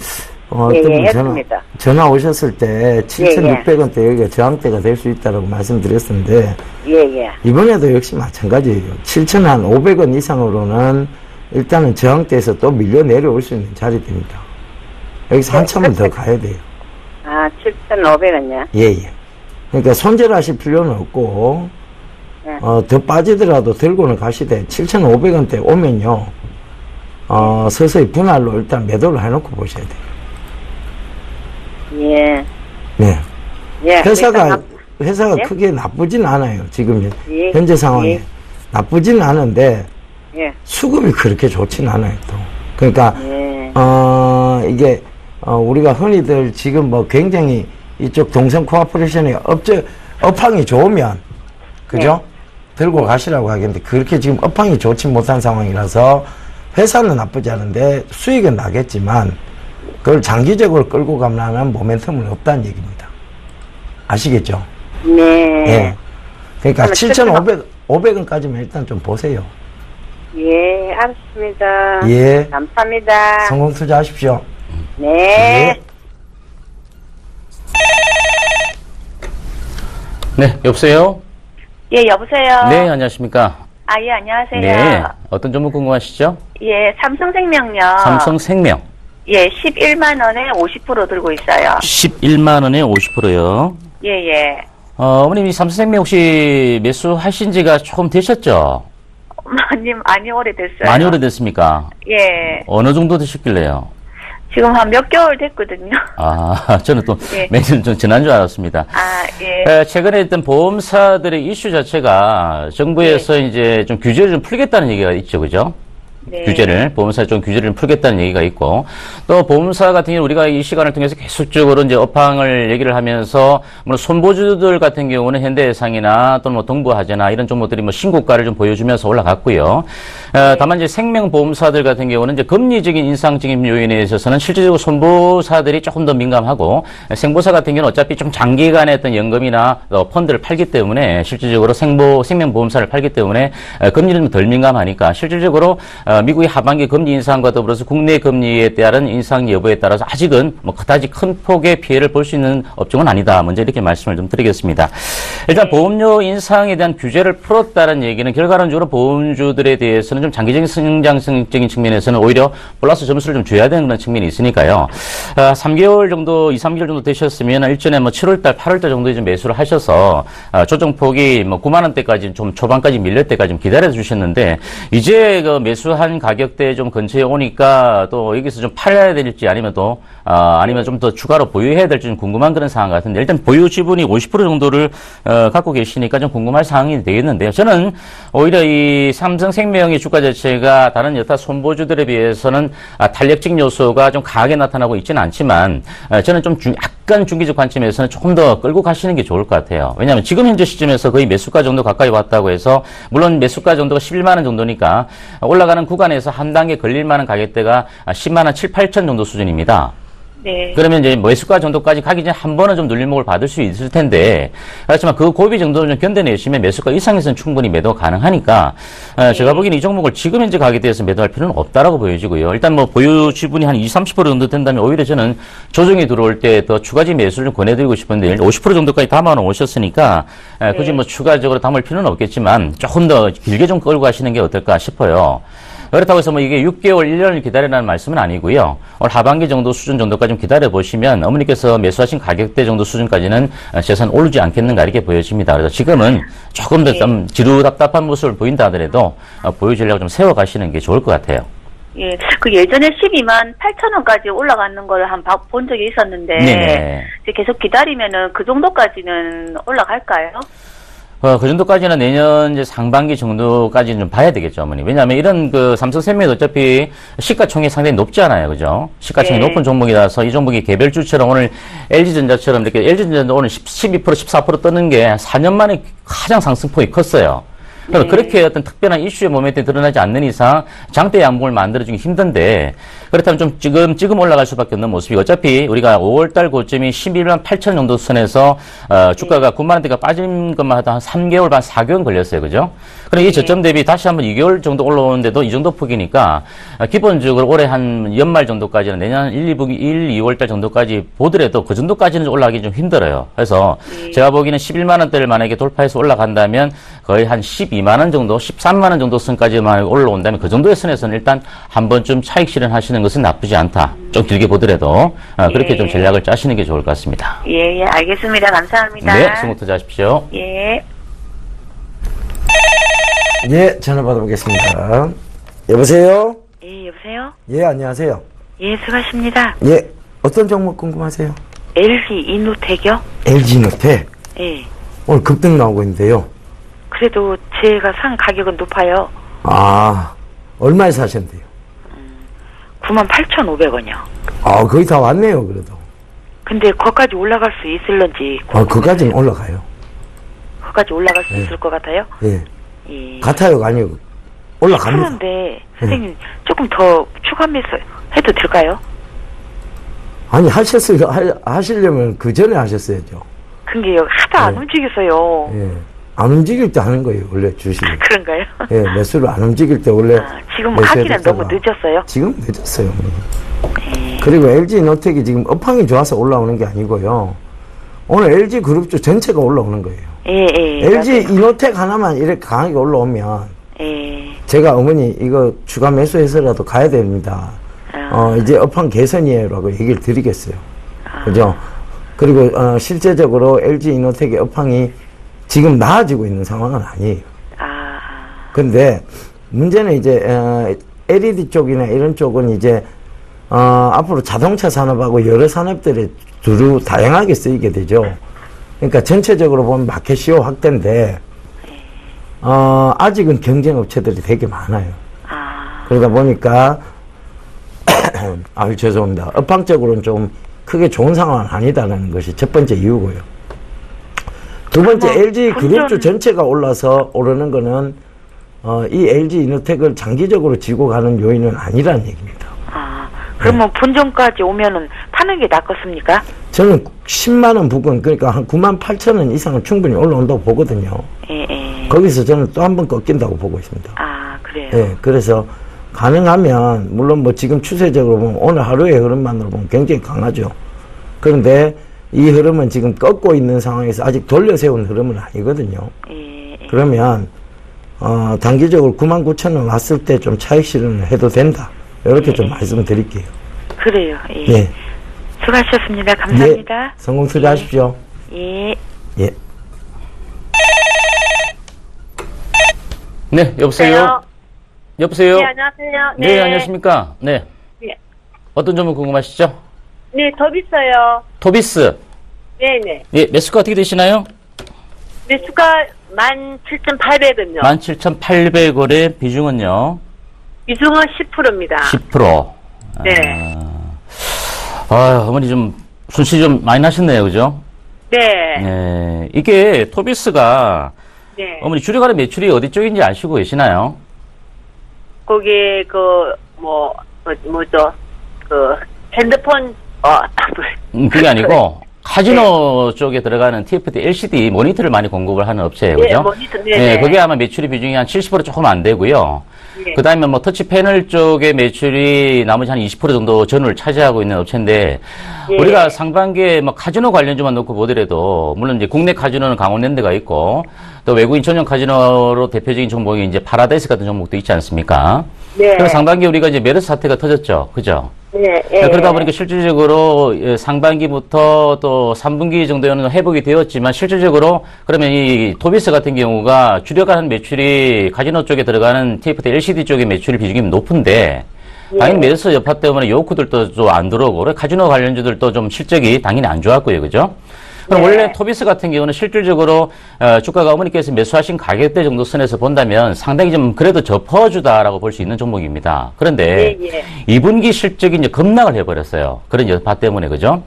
Speaker 2: 어떤
Speaker 5: 예,
Speaker 2: 분
Speaker 5: 했습니다.
Speaker 2: 전화 오셨을 때 7,600원대 여기가 저항대가 될 수 있다고 말씀드렸었는데
Speaker 5: 예, 예.
Speaker 2: 이번에도 역시 마찬가지예요. 7,500원 이상으로는 일단은 저항대에서 또 밀려 내려올 수 있는 자리입니다. 여기서 한참을 더 가야 돼요.
Speaker 5: 7,500원요?
Speaker 2: 예, 예. 그러니까 손절하실 필요는 없고
Speaker 5: 네.
Speaker 2: 더 빠지더라도 들고는 가시되 7,500원대 오면요. 서서히 분할로 일단 매도를 해놓고 보셔야 돼요.
Speaker 5: 예.
Speaker 2: 네.
Speaker 5: 예.
Speaker 2: 회사가
Speaker 5: 예?
Speaker 2: 크게 나쁘진 않아요. 지금
Speaker 5: 예.
Speaker 2: 현재 상황에.
Speaker 5: 예.
Speaker 2: 나쁘진 않은데
Speaker 5: 예.
Speaker 2: 수급이 그렇게 좋진 않아요. 또. 그러니까
Speaker 5: 예.
Speaker 2: 이게 우리가 흔히들 지금 뭐 굉장히 이쪽 동성 코아퍼레이션의 업황이 좋으면 그죠? 들고 가시라고 하겠는데 그렇게 지금 업황이 좋지 못한 상황이라서 회사는 나쁘지 않은데 수익은 나겠지만 그걸 장기적으로 끌고 가면 모멘텀은 없다는 얘기입니다. 아시겠죠?
Speaker 5: 네.
Speaker 2: 예. 그러니까
Speaker 5: 그러면
Speaker 2: 7,500원까지만 일단 좀 보세요.
Speaker 5: 예, 알았습니다.
Speaker 2: 예.
Speaker 5: 감사합니다.
Speaker 2: 성공 투자하십시오.
Speaker 5: 네.
Speaker 3: 네, 여보세요?
Speaker 4: 예, 여보세요?
Speaker 3: 네, 안녕하십니까?
Speaker 4: 예, 안녕하세요.
Speaker 3: 네, 어떤 종목 궁금하시죠?
Speaker 4: 예, 삼성생명요.
Speaker 3: 삼성생명.
Speaker 4: 예, 11만원에 50% 들고 있어요.
Speaker 3: 11만 원에 50%요.
Speaker 4: 예, 예.
Speaker 3: 어머님, 이 삼성생명 혹시 매수하신 지가 조금 되셨죠?
Speaker 4: 많이 오래됐어요.
Speaker 3: 많이 오래됐습니까?
Speaker 4: 예.
Speaker 3: 어느 정도 되셨길래요?
Speaker 4: 지금 한 몇 개월 됐거든요.
Speaker 3: 아, 저는 또
Speaker 4: 예.
Speaker 3: 매년 좀 지난 줄 알았습니다.
Speaker 4: 아, 예.
Speaker 3: 최근에 일단 보험사들의 이슈 자체가 정부에서 이제 좀 규제를 좀 풀겠다는 얘기가 있죠, 그죠?
Speaker 4: 네.
Speaker 3: 보험사 좀 규제를 풀겠다는 얘기가 있고, 또 보험사 같은 경우 우리가 이 시간을 통해서 계속적으로 이제 업황을 얘기를 하면서, 물론 손보주들 같은 경우는 현대해상이나 또는 뭐 동부화재나 이런 종목들이 뭐 신고가를 좀 보여주면서 올라갔고요. 다만 이제 생명보험사들 같은 경우는 이제 금리적인 인상적인 요인에 있어서는 실질적으로 손보사들이 조금 더 민감하고, 생보사 같은 경우는 어차피 좀 장기간의 어떤 연금이나 펀드를 팔기 때문에 실질적으로 생명보험사를 팔기 때문에 금리는 좀 덜 민감하니까 실질적으로 미국의 하반기 금리 인상과 더불어서 국내 금리에 따른 인상 여부에 따라서 아직은 뭐 그다지 큰 폭의 피해를 볼 수 있는 업종은 아니다. 먼저 이렇게 말씀을 좀 드리겠습니다. 일단 보험료 인상에 대한 규제를 풀었다는 얘기는 결과론적으로 보험주들에 대해서는 좀 장기적인 성장성적인 측면에서는 오히려 플러스 점수를 좀 줘야 되는 그런 측면이 있으니까요. 3개월 정도, 2, 3개월 정도 되셨으면 일전에 뭐 7월달, 8월달 정도에 좀 매수를 하셔서 조정폭이 뭐 9만 원대까지 좀 초반까지 밀릴 때까지 좀 기다려 주셨는데 이제 그 매수한 가격대 좀 근처에 오니까 또 여기서 좀 팔아야 될지 아니면 또 아니면 좀 더 추가로 보유해야 될지 좀 궁금한 그런 상황 같은데 일단 보유 지분이 50% 정도를 갖고 계시니까 좀 궁금할 상황이 되겠는데요. 저는 오히려 이 삼성생명의 주가 자체가 다른 여타 손보주들에 비해서는 탄력적 요소가 좀 강하게 나타나고 있지는 않지만 저는 좀 약간 중기적 관점에서는 조금 더 끌고 가시는 게 좋을 것 같아요. 왜냐하면 지금 현재 시점에서 거의 매수가 정도 가까이 왔다고 해서 물론 매수가 정도가 11만 원 정도니까 올라가는 구간에서 한 단계 걸릴 만한 가격대가 10만 원 7, 8천 정도 수준입니다.
Speaker 4: 네.
Speaker 3: 그러면 이제 매수가 정도까지 가기 전에 한 번은 좀 눌림목을 받을 수 있을 텐데, 그렇지만 그 고비 정도는 좀 견뎌내시면 매수가 이상에서는 충분히 매도 가능하니까, 제가 보기에는 이 종목을 지금 현재 가격대에서 매도할 필요는 없다라고 보여지고요. 일단 뭐 보유 지분이 한 20, 30% 정도 된다면 오히려 저는 조정이 들어올 때 더 추가적인 매수를 좀 권해드리고 싶은데, 50% 정도까지 담아 놓으셨으니까, 굳이 뭐 추가적으로 담을 필요는 없겠지만, 조금 더 길게 좀 끌고 가시는 게 어떨까 싶어요. 그렇다고 해서 뭐 이게 6개월, 1년을 기다리라는 말씀은 아니고요. 올 하반기 정도 수준 정도까지 좀 기다려보시면 어머니께서 매수하신 가격대 정도 수준까지는 재산 오르지 않겠는가 이렇게 보여집니다. 그래서 지금은 조금 더 좀 지루답답한 모습을 보인다 하더라도 보유 전략을 좀 세워가시는 게 좋을 것 같아요.
Speaker 4: 예, 그 예전에 12만 8천 원까지 올라가는 걸 한 본 적이 있었는데
Speaker 3: 네네.
Speaker 4: 이제 계속 기다리면은 그 정도까지는 올라갈까요?
Speaker 3: 그 정도까지는 내년 이제 상반기 정도까지는 좀 봐야 되겠죠, 어머니. 왜냐하면 이런 그 삼성생명이 어차피 시가총액이 상당히 높지 않아요, 그죠? 시가총액이
Speaker 4: 네.
Speaker 3: 높은 종목이라서 이 종목이 개별주처럼 오늘 LG전자처럼 이렇게 LG전자도 오늘 12%, 14% 뜨는 게 4년 만에 가장 상승폭이 컸어요. 그래서 그렇게 어떤 특별한 이슈의 모멘트에 드러나지 않는 이상 장대 양봉을 만들어주기 힘든데 그렇다면 좀 지금 올라갈 수밖에 없는 모습이 어차피 우리가 5월달 고점이 11만 8천 정도 선에서 주가가 9만 원대가 빠진 것만 하다 한 3개월 반 4개월 걸렸어요. 그죠? 그럼 이 저점 대비 다시 한번 2개월 정도 올라오는데도 이 정도 폭이니까 기본적으로 올해 한 연말 정도까지는 내년 1, 2월달 정도까지 보더라도 그 정도까지는 올라가기 좀 힘들어요. 그래서 제가 보기에는 11만 원대를 만약에 돌파해서 올라간다면 거의 한 12만 원 정도, 13만 원 정도 선까지만 올라온다면 그 정도의 선에서는 일단 한 번쯤 차익 실현하시는 것은 나쁘지 않다. 좀 길게 보더라도 그렇게 좀 전략을 짜시는 게 좋을 것 같습니다.
Speaker 4: 예, 예, 알겠습니다. 감사합니다.
Speaker 3: 네, 수고 투자하십시오.
Speaker 4: 예.
Speaker 2: 예, 전화 받아보겠습니다. 여보세요?
Speaker 4: 예, 여보세요?
Speaker 2: 예, 안녕하세요.
Speaker 4: 예, 수고하십니다.
Speaker 2: 예, 어떤 종목 궁금하세요?
Speaker 4: LG 이노텍이요?
Speaker 2: LG노텍.
Speaker 4: 예.
Speaker 2: 오늘 급등 나오고 있는데요.
Speaker 4: 그래도 제가 산 가격은 높아요.
Speaker 2: 아, 얼마에 사셨는데요?
Speaker 4: 98,500원이요.
Speaker 2: 아, 거의 다 왔네요, 그래도.
Speaker 4: 근데 거기까지 올라갈 수 있을런지.
Speaker 2: 아, 그까지는 올라가요.
Speaker 4: 거기까지 올라갈 수
Speaker 2: 네.
Speaker 4: 있을 것 같아요?
Speaker 2: 예.
Speaker 4: 예.
Speaker 2: 같아요가 아니고, 올라갑니다.
Speaker 4: 그런데 선생님 조금 더 추가 매수 해도 될까요?
Speaker 2: 아니, 하시려면 그 전에 하셨어야죠.
Speaker 4: 근데 하도 안 움직여서요.
Speaker 2: 예. 안 움직일 때 하는 거예요, 원래 주식을.
Speaker 4: 그런가요?
Speaker 2: 예, 매수를 안 움직일 때 원래.
Speaker 4: 지금
Speaker 2: 매수해야
Speaker 4: 하기는 너무
Speaker 2: 됐다가.
Speaker 4: 늦었어요.
Speaker 2: 지금 늦었어요.
Speaker 4: 예.
Speaker 2: 그리고 LG노텍이 지금 업황이 좋아서 올라오는 게 아니고요. 오늘 LG그룹주 전체가 올라오는 거예요.
Speaker 4: 예, 예.
Speaker 2: LG 이노텍 하나만 이렇게 강하게 올라오면
Speaker 4: 예.
Speaker 2: 제가 어머니 이거 추가 매수해서라도 가야 됩니다. 이제 업황 개선이에요라고 얘기를 드리겠어요. 그죠? 그리고 실제적으로 LG 이노텍의 업황이 지금 나아지고 있는 상황은 아니에요. 근데 문제는 이제 LED 쪽이나 이런 쪽은 이제 앞으로 자동차 산업하고 여러 산업들이 두루 다양하게 쓰이게 되죠. 그러니까 전체적으로 보면 마켓시어 확대인데 아직은 경쟁 업체들이 되게 많아요. 그러다 보니까 죄송합니다. 업황적으로는 좀 크게 좋은 상황은 아니다라는 것이 첫 번째 이유고요. 두 번째, LG 그룹주 전체가 올라서 오르는 거는 이 LG 이노텍을 장기적으로 지고 가는 요인은 아니라는 얘기입니다.
Speaker 4: 그러면 본전까지 오면은 파는 게 낫겠습니까?
Speaker 2: 저는 10만 원 부근, 그러니까 한 9만 8천 원 이상은 충분히 올라온다고 보거든요. 거기서 저는 또 한 번 꺾인다고 보고 있습니다.
Speaker 4: 그래요?
Speaker 2: 예, 그래서 가능하면 물론 뭐 지금 추세적으로 보면 오늘 하루의 흐름만으로 보면 굉장히 강하죠. 그런데 이 흐름은 지금 꺾고 있는 상황에서 아직 돌려 세운 흐름은 아니거든요. 그러면 단기적으로 99,000원 왔을 때 좀 차익 실현을 해도 된다. 이렇게 좀 말씀드릴게요.
Speaker 4: 그래요.
Speaker 2: 예.
Speaker 4: 수고하셨습니다. 감사합니다.
Speaker 2: 예. 성공 투자하십시오.
Speaker 4: 예.
Speaker 2: 예.
Speaker 3: 네, 여보세요? 여보세요?
Speaker 5: 네, 안녕하세요.
Speaker 3: 네, 안녕하십니까? 네.
Speaker 5: 네.
Speaker 3: 어떤 점은 궁금하시죠?
Speaker 5: 네, 더 비싸요.
Speaker 3: 토비스.
Speaker 5: 네네.
Speaker 3: 예, 매수가 어떻게 되시나요?
Speaker 5: 매수가 17,800원요.
Speaker 3: 17,800원의 비중은요?
Speaker 5: 비중은 10%입니다.
Speaker 3: 10%.
Speaker 5: 네.
Speaker 3: 어머니 좀, 손실이 좀 많이 나셨네요, 그죠?
Speaker 5: 네.
Speaker 3: 네. 이게 토비스가,
Speaker 5: 네.
Speaker 3: 어머니 주력하는 매출이 어디 쪽인지 아시고 계시나요?
Speaker 5: 거기, 핸드폰,
Speaker 3: 그게 아니고, 카지노 쪽에 들어가는 TFT LCD 모니터를 많이 공급을 하는 업체예요,
Speaker 5: 네,
Speaker 3: 그죠?
Speaker 5: 모니터,
Speaker 3: 네, 그게 아마 매출의 비중이 한 70% 조금 안 되고요.
Speaker 5: 네.
Speaker 3: 그 다음에 뭐 터치 패널 쪽의 매출이 나머지 한 20% 정도 전후를 차지하고 있는 업체인데,
Speaker 5: 네.
Speaker 3: 우리가 상반기에 뭐 카지노 관련주만 놓고 보더라도, 물론 이제 국내 카지노는 강원랜드가 있고, 또 외국인 전용 카지노로 대표적인 종목이 이제 파라다이스 같은 종목도 있지 않습니까?
Speaker 5: 네.
Speaker 3: 그래서 상반기에 우리가 이제 메르스 사태가 터졌죠. 그죠?
Speaker 5: 네.
Speaker 3: 그러다 보니까 실질적으로 상반기부터 또 3분기 정도에는 회복이 되었지만 실질적으로 그러면 이 토비스 같은 경우가 주력하는 매출이 카지노 쪽에 들어가는 TFT LCD 쪽의 매출 비중이 높은데 당연히 메르스 여파 때문에 요구들도 좀 안 들어오고 카지노 관련주들도 좀 실적이 당연히 안 좋았고요. 그죠? 그럼 원래 토비스 같은 경우는 실질적으로 주가가 어머니께서 매수하신 가격대 정도 선에서 본다면 상당히 좀 그래도 저퍼주다라고 볼 수 있는 종목입니다. 그런데 2분기 실적이 이제 급락을 해버렸어요. 그런 여파 때문에 그죠?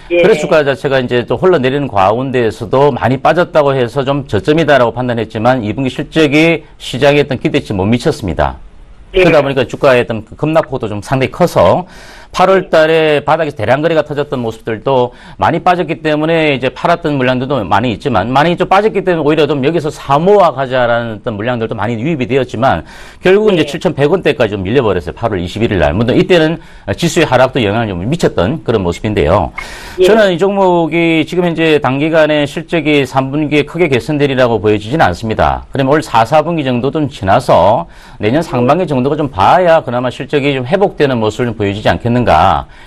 Speaker 3: 그래서 주가 자체가 이제 또 흘러내리는 가운데에서도 많이 빠졌다고 해서 좀 저점이다라고 판단했지만 2분기 실적이 시장에 했던 기대치 못 미쳤습니다. 그러다 보니까 주가의 어떤 급락폭도 좀 상당히 커서 8월 달에 바닥에서 대량 거래가 터졌던 모습들도 많이 빠졌기 때문에 이제 팔았던 물량들도 많이 있지만 많이 좀 빠졌기 때문에 오히려 좀 여기서 사모아 가자라는 어떤 물량들도 많이 유입이 되었지만 결국은 이제 7,100원대까지 좀 밀려버렸어요. 8월 21일 날. 물론 이때는 지수의 하락도 영향을 좀 미쳤던 그런 모습인데요. 저는 이 종목이 지금 현재 단기간에 실적이 3분기에 크게 개선되리라고 보여지지는 않습니다. 그러면 올 4, 4분기 정도 좀 지나서 내년 상반기 정도가 좀 봐야 그나마 실적이 좀 회복되는 모습을 좀 보여지지 않겠는가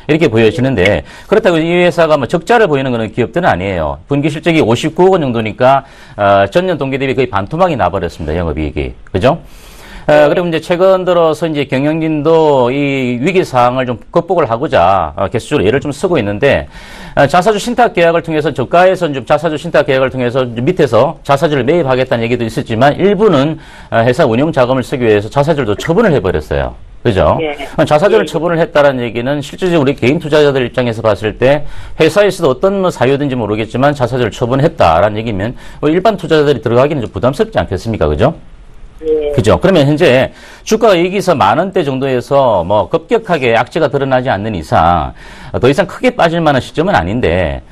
Speaker 3: 이렇게 보여지는데 그렇다고 이 회사가 뭐 적자를 보이는 그런 기업들은 아니에요. 분기 실적이 59억 원 정도니까 전년 동기 대비 거의 반토막이 나버렸습니다. 영업이익이. 그죠? 그리고 이제 최근 들어서 이제 경영진도 이 위기 상황을 좀 극복을 하고자 계속적으로 애를 좀 쓰고 있는데 자사주 신탁 계약을 통해서 저가에서 좀 자사주 신탁 계약을 통해서 밑에서 자사주를 매입하겠다는 얘기도 있었지만 일부는 회사 운영 자금을 쓰기 위해서 자사주도 처분을 해버렸어요. 그죠? 자사주를 처분을 했다는 얘기는 실질적으로 우리 개인 투자자들 입장에서 봤을 때 회사에서도 어떤 뭐 사유든지 모르겠지만 자사주를 처분했다라는 얘기면 일반 투자자들이 들어가기는 좀 부담스럽지 않겠습니까? 그죠? 그죠? 그러면 현재 주가가 여기서 10,000원대 정도에서 뭐 급격하게 악재가 드러나지 않는 이상 더 이상 크게 빠질 만한 시점은 아닌데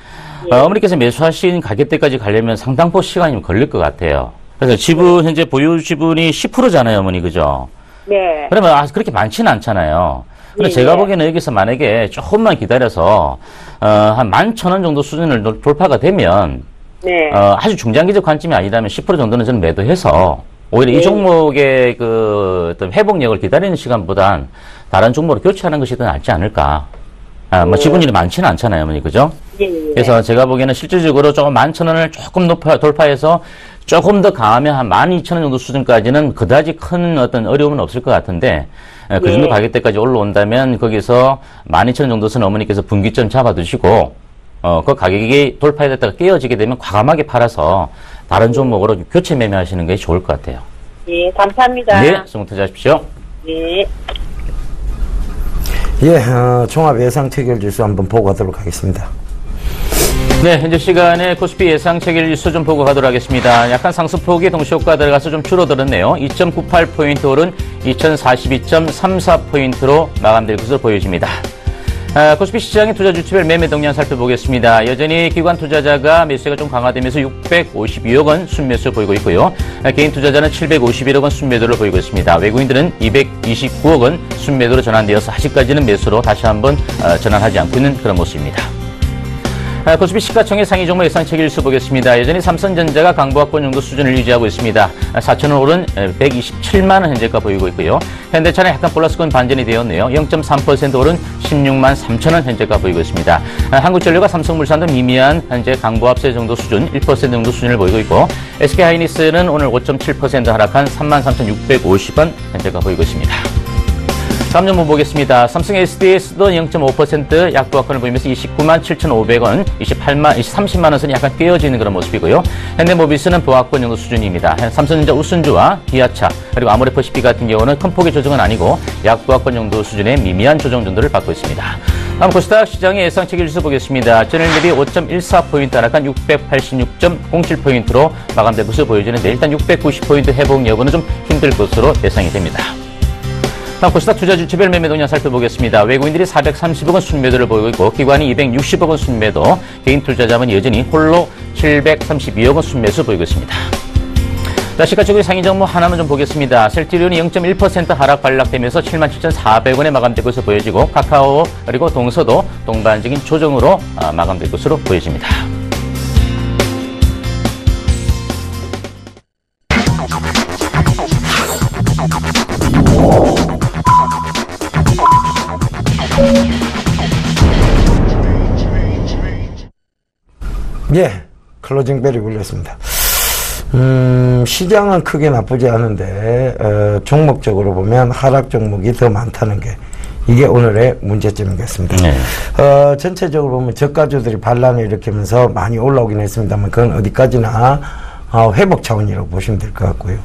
Speaker 3: 어머니께서 매수하신 가격대까지 가려면 상당폭 시간이 좀 걸릴 것 같아요. 그래서 지분 현재 보유 지분이 10%잖아요, 어머니. 그죠?
Speaker 5: 네.
Speaker 3: 그러면 그렇게 많지는 않잖아요. 근데 제가 보기에는 여기서 만약에 조금만 기다려서 한 11,000원 정도 수준을 돌파가 되면 아주 중장기적 관점이 아니라면 10% 정도는 저는 매도해서 오히려 이 종목의 그 어떤 회복력을 기다리는 시간보단 다른 종목으로 교체하는 것이 더 낫지 않을까. 뭐 지분율이 많지는 않잖아요, 어머니. 그죠? 그래서 제가 보기에는 실질적으로 조금 11,000원을 조금 돌파해서 조금 더 강하면 한 12,000원 정도 수준까지는 그다지 큰 어떤 어려움은 없을 것 같은데 그 정도
Speaker 5: 예.
Speaker 3: 가격대까지 올라온다면 거기서 12,000원 정도 선 어머니께서 분기점 잡아두시고 그 가격이 돌파했다가 깨어지게 되면 과감하게 팔아서 다른 종목으로 교체 매매하시는 게 좋을 것 같아요.
Speaker 5: 예, 감사합니다.
Speaker 3: 네, 수고 투자하십시오.
Speaker 5: 예.
Speaker 2: 예, 종합 예상 체결 지수 한번 보고 가도록 하겠습니다.
Speaker 3: 네, 현재 시간에 코스피 예상 체결 지수 좀 보고 가도록 하겠습니다. 약간 상승폭이 동시효과 들어가서 좀 줄어들었네요. 2.98포인트 오른 2042.34포인트로 마감될 것으로 보여집니다. 코스피 시장의 투자 주체별 매매 동향 살펴보겠습니다. 여전히 기관 투자자가 매수세가 좀 강화되면서 652억 원 순매수 보이고 있고요. 개인 투자자는 751억 원 순매도를 보이고 있습니다. 외국인들은 229억 원 순매도로 전환되어서 아직까지는 매수로 다시 한번 전환하지 않고 있는 그런 모습입니다. 코스피 시가총액 상위 종목 예상 체결수 보겠습니다. 여전히 삼성전자가 강보합권 정도 수준을 유지하고 있습니다. 4,000원 오른 127만 원 현재가 보이고 있고요. 현대차는 약간 플러스권 반전이 되었네요. 0.3% 오른 16만 3천 원 현재가 보이고 있습니다. 한국전력과 삼성물산도 미미한 현재 강보합세 정도 수준 1% 정도 수준을 보이고 있고 SK하이닉스는 오늘 5.7% 하락한 33,650원 현재가 보이고 있습니다. 다음 종목 보겠습니다. 삼성 SDS도 0.5% 약보합권을 보이면서 29만 7,500원, 30만 원 선이 약간 깨어지는 그런 모습이고요. 현대모비스는 보합권 정도 수준입니다. 삼성전자 우순주와 기아차 그리고 아모레퍼시픽 같은 경우는 큰 폭의 조정은 아니고 약보합권 정도 수준의 미미한 조정 정도를 받고 있습니다. 다음 코스닥 시장의 예상 체결지수 보겠습니다. 전일 대비 5.14포인트 하락한 680.07포인트로 마감될 것으로 보여지는데 일단 690포인트 회복 여부는 좀 힘들 것으로 예상이 됩니다. 다음 코스닥 투자 주체별 매매 동향 살펴보겠습니다. 외국인들이 430억 원 순매도를 보이고 있고 기관이 260억 원 순매도, 개인 투자자는 여전히 홀로 732억 원 순매수 보이고 있습니다. 자, 시가총액 상위 종목 하나만 좀 보겠습니다. 셀트리온이 0.1% 하락 반락되면서 77,400원에 마감될 것으로 보여지고 카카오 그리고 동서도 동반적인 조정으로 마감될 것으로 보여집니다.
Speaker 2: 예, 클로징 벨이 울렸습니다. 시장은 크게 나쁘지 않은데 종목적으로 보면 하락 종목이 더 많다는 게 이게 오늘의 문제점이겠습니다. 네. 전체적으로 보면 저가주들이 반란을 일으키면서 많이 올라오긴 했습니다만 그건 어디까지나 회복 차원이라고 보시면 될 것 같고요.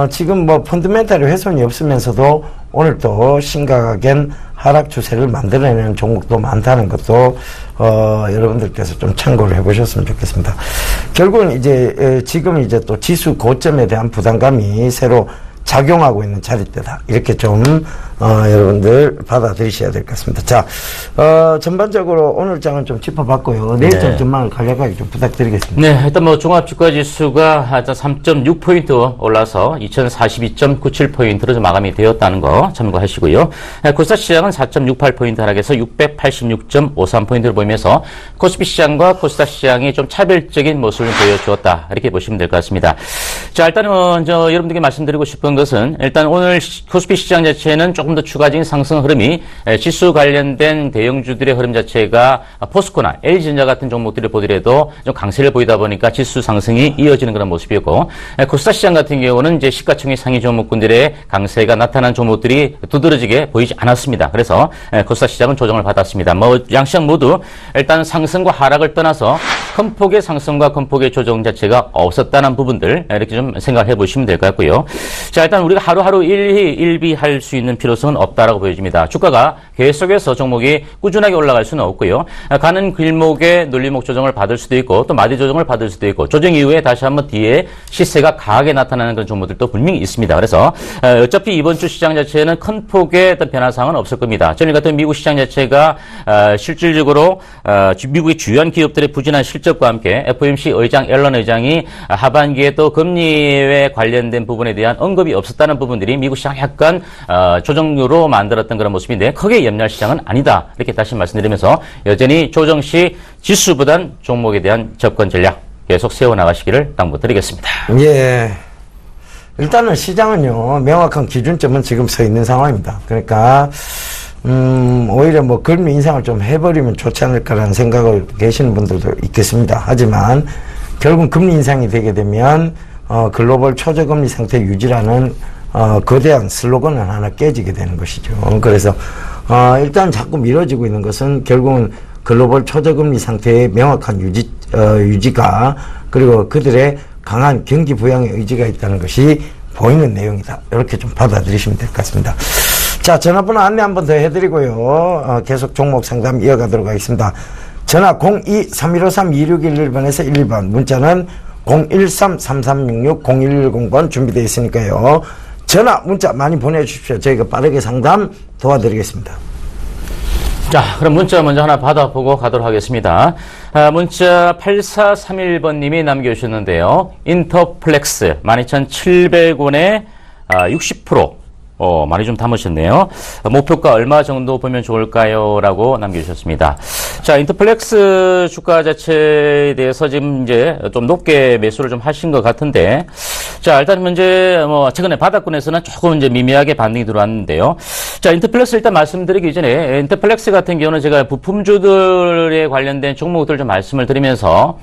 Speaker 2: 지금 뭐 펀드멘탈이 훼손이 없으면서도 오늘 또 심각하겐 하락 추세를 만들어내는 종목도 많다는 것도 여러분들께서 좀 참고를 해보셨으면 좋겠습니다. 결국은 이제 지금 이제 또 지수 고점에 대한 부담감이 새로 작용하고 있는 자리대다. 이렇게 좀 여러분들 받아들이셔야 될 것 같습니다. 자, 전반적으로 오늘 장은 좀 짚어봤고요. 내일 장 전망을 간략하게 좀 부탁드리겠습니다.
Speaker 3: 네, 일단 뭐 종합주가지수가 3.6포인트 올라서 2042.97포인트로 좀 마감이 되었다는 거 참고하시고요. 코스닥 시장은 4.68포인트 하락해서 686.53포인트를 보이면서 코스피 시장과 코스닥 시장이 좀 차별적인 모습을 보여주었다. 이렇게 보시면 될 것 같습니다. 자, 일단은 여러분들께 말씀드리고 싶은 것은 일단 오늘 코스피 시장 자체는 조금 더 추가적인 상승 흐름이 지수 관련된 대형주들의 흐름 자체가 포스코나 LG전자 같은 종목들을 보더라도 좀 강세를 보이다 보니까 지수 상승이 이어지는 그런 모습이었고 코스닥 시장 같은 경우는 이제 시가총액 상위 종목군들의 강세가 나타난 종목들이 두드러지게 보이지 않았습니다. 그래서 코스닥 시장은 조정을 받았습니다. 뭐 양시장 모두 일단 상승과 하락을 떠나서 큰 폭의 상승과 큰 폭의 조정 자체가 없었다는 부분들 이렇게 좀 생각을 해보시면 될 것 같고요. 자, 일단 우리가 하루하루 일비할 수 있는 필요성은 없다라고 보여집니다. 주가가 계속해서 종목이 꾸준하게 올라갈 수는 없고요. 가는 길목에 논리목 조정을 받을 수도 있고 또 마디 조정을 받을 수도 있고 조정 이후에 다시 한번 뒤에 시세가 강하게 나타나는 그런 종목들도 분명히 있습니다. 그래서 어차피 이번 주 시장 자체는 큰 폭의 어떤 변화사항은 없을 겁니다. 전일 같은 미국 시장 자체가 실질적으로 미국의 주요한 기업들의 부진한 실적과 함께 FOMC 의장 앨런 의장이 하반기에 또 금리에 관련된 부분에 대한 언급이 없었다는 부분들이 미국 시장 약간 조정으로 만들었던 그런 모습인데 크게 염려할 시장은 아니다. 이렇게 다시 말씀드리면서 여전히 조정 시 지수보단 종목에 대한 접근 전략 계속 세워나가시기를 당부드리겠습니다.
Speaker 2: 예. 일단은 시장은요, 명확한 기준점은 지금 서 있는 상황입니다. 그러니까, 오히려 뭐 금리 인상을 좀 해버리면 좋지 않을까라는 생각을 계시는 분들도 있겠습니다. 하지만, 결국 금리 인상이 되게 되면 글로벌 초저금리 상태 유지라는 거대한 슬로건은 하나 깨지게 되는 것이죠. 그래서 일단 자꾸 미뤄지고 있는 것은 결국은 글로벌 초저금리 상태의 명확한 유지가 그리고 그들의 강한 경기 부양의 의지가 있다는 것이 보이는 내용이다. 이렇게 좀 받아들이시면 될 것 같습니다. 자, 전화번호 안내 한 번 더 해드리고요. 계속 종목 상담 이어가도록 하겠습니다. 전화 02-3153-2611번에서 11번, 문자는 013-3366-0110번 준비되어 있으니까요. 전화, 문자 많이 보내주십시오. 저희가 빠르게 상담 도와드리겠습니다.
Speaker 3: 자, 그럼 문자 먼저 하나 받아보고 가도록 하겠습니다. 문자 8431번님이 남겨주셨는데요. 인터플렉스 12,700원에 60%. 많이 좀 담으셨네요. 목표가 얼마 정도 보면 좋을까요? 라고 남겨주셨습니다. 자, 인터플렉스 주가 자체에 대해서 지금 이제 좀 높게 매수를 좀 하신 것 같은데, 자, 일단 현재 최근에 바닥권에서는 조금 이제 미미하게 반등이 들어왔는데요. 자, 인터플렉스 일단 말씀드리기 전에, 인터플렉스 같은 경우는 제가 부품주들에 관련된 종목들 좀 말씀을 드리면서,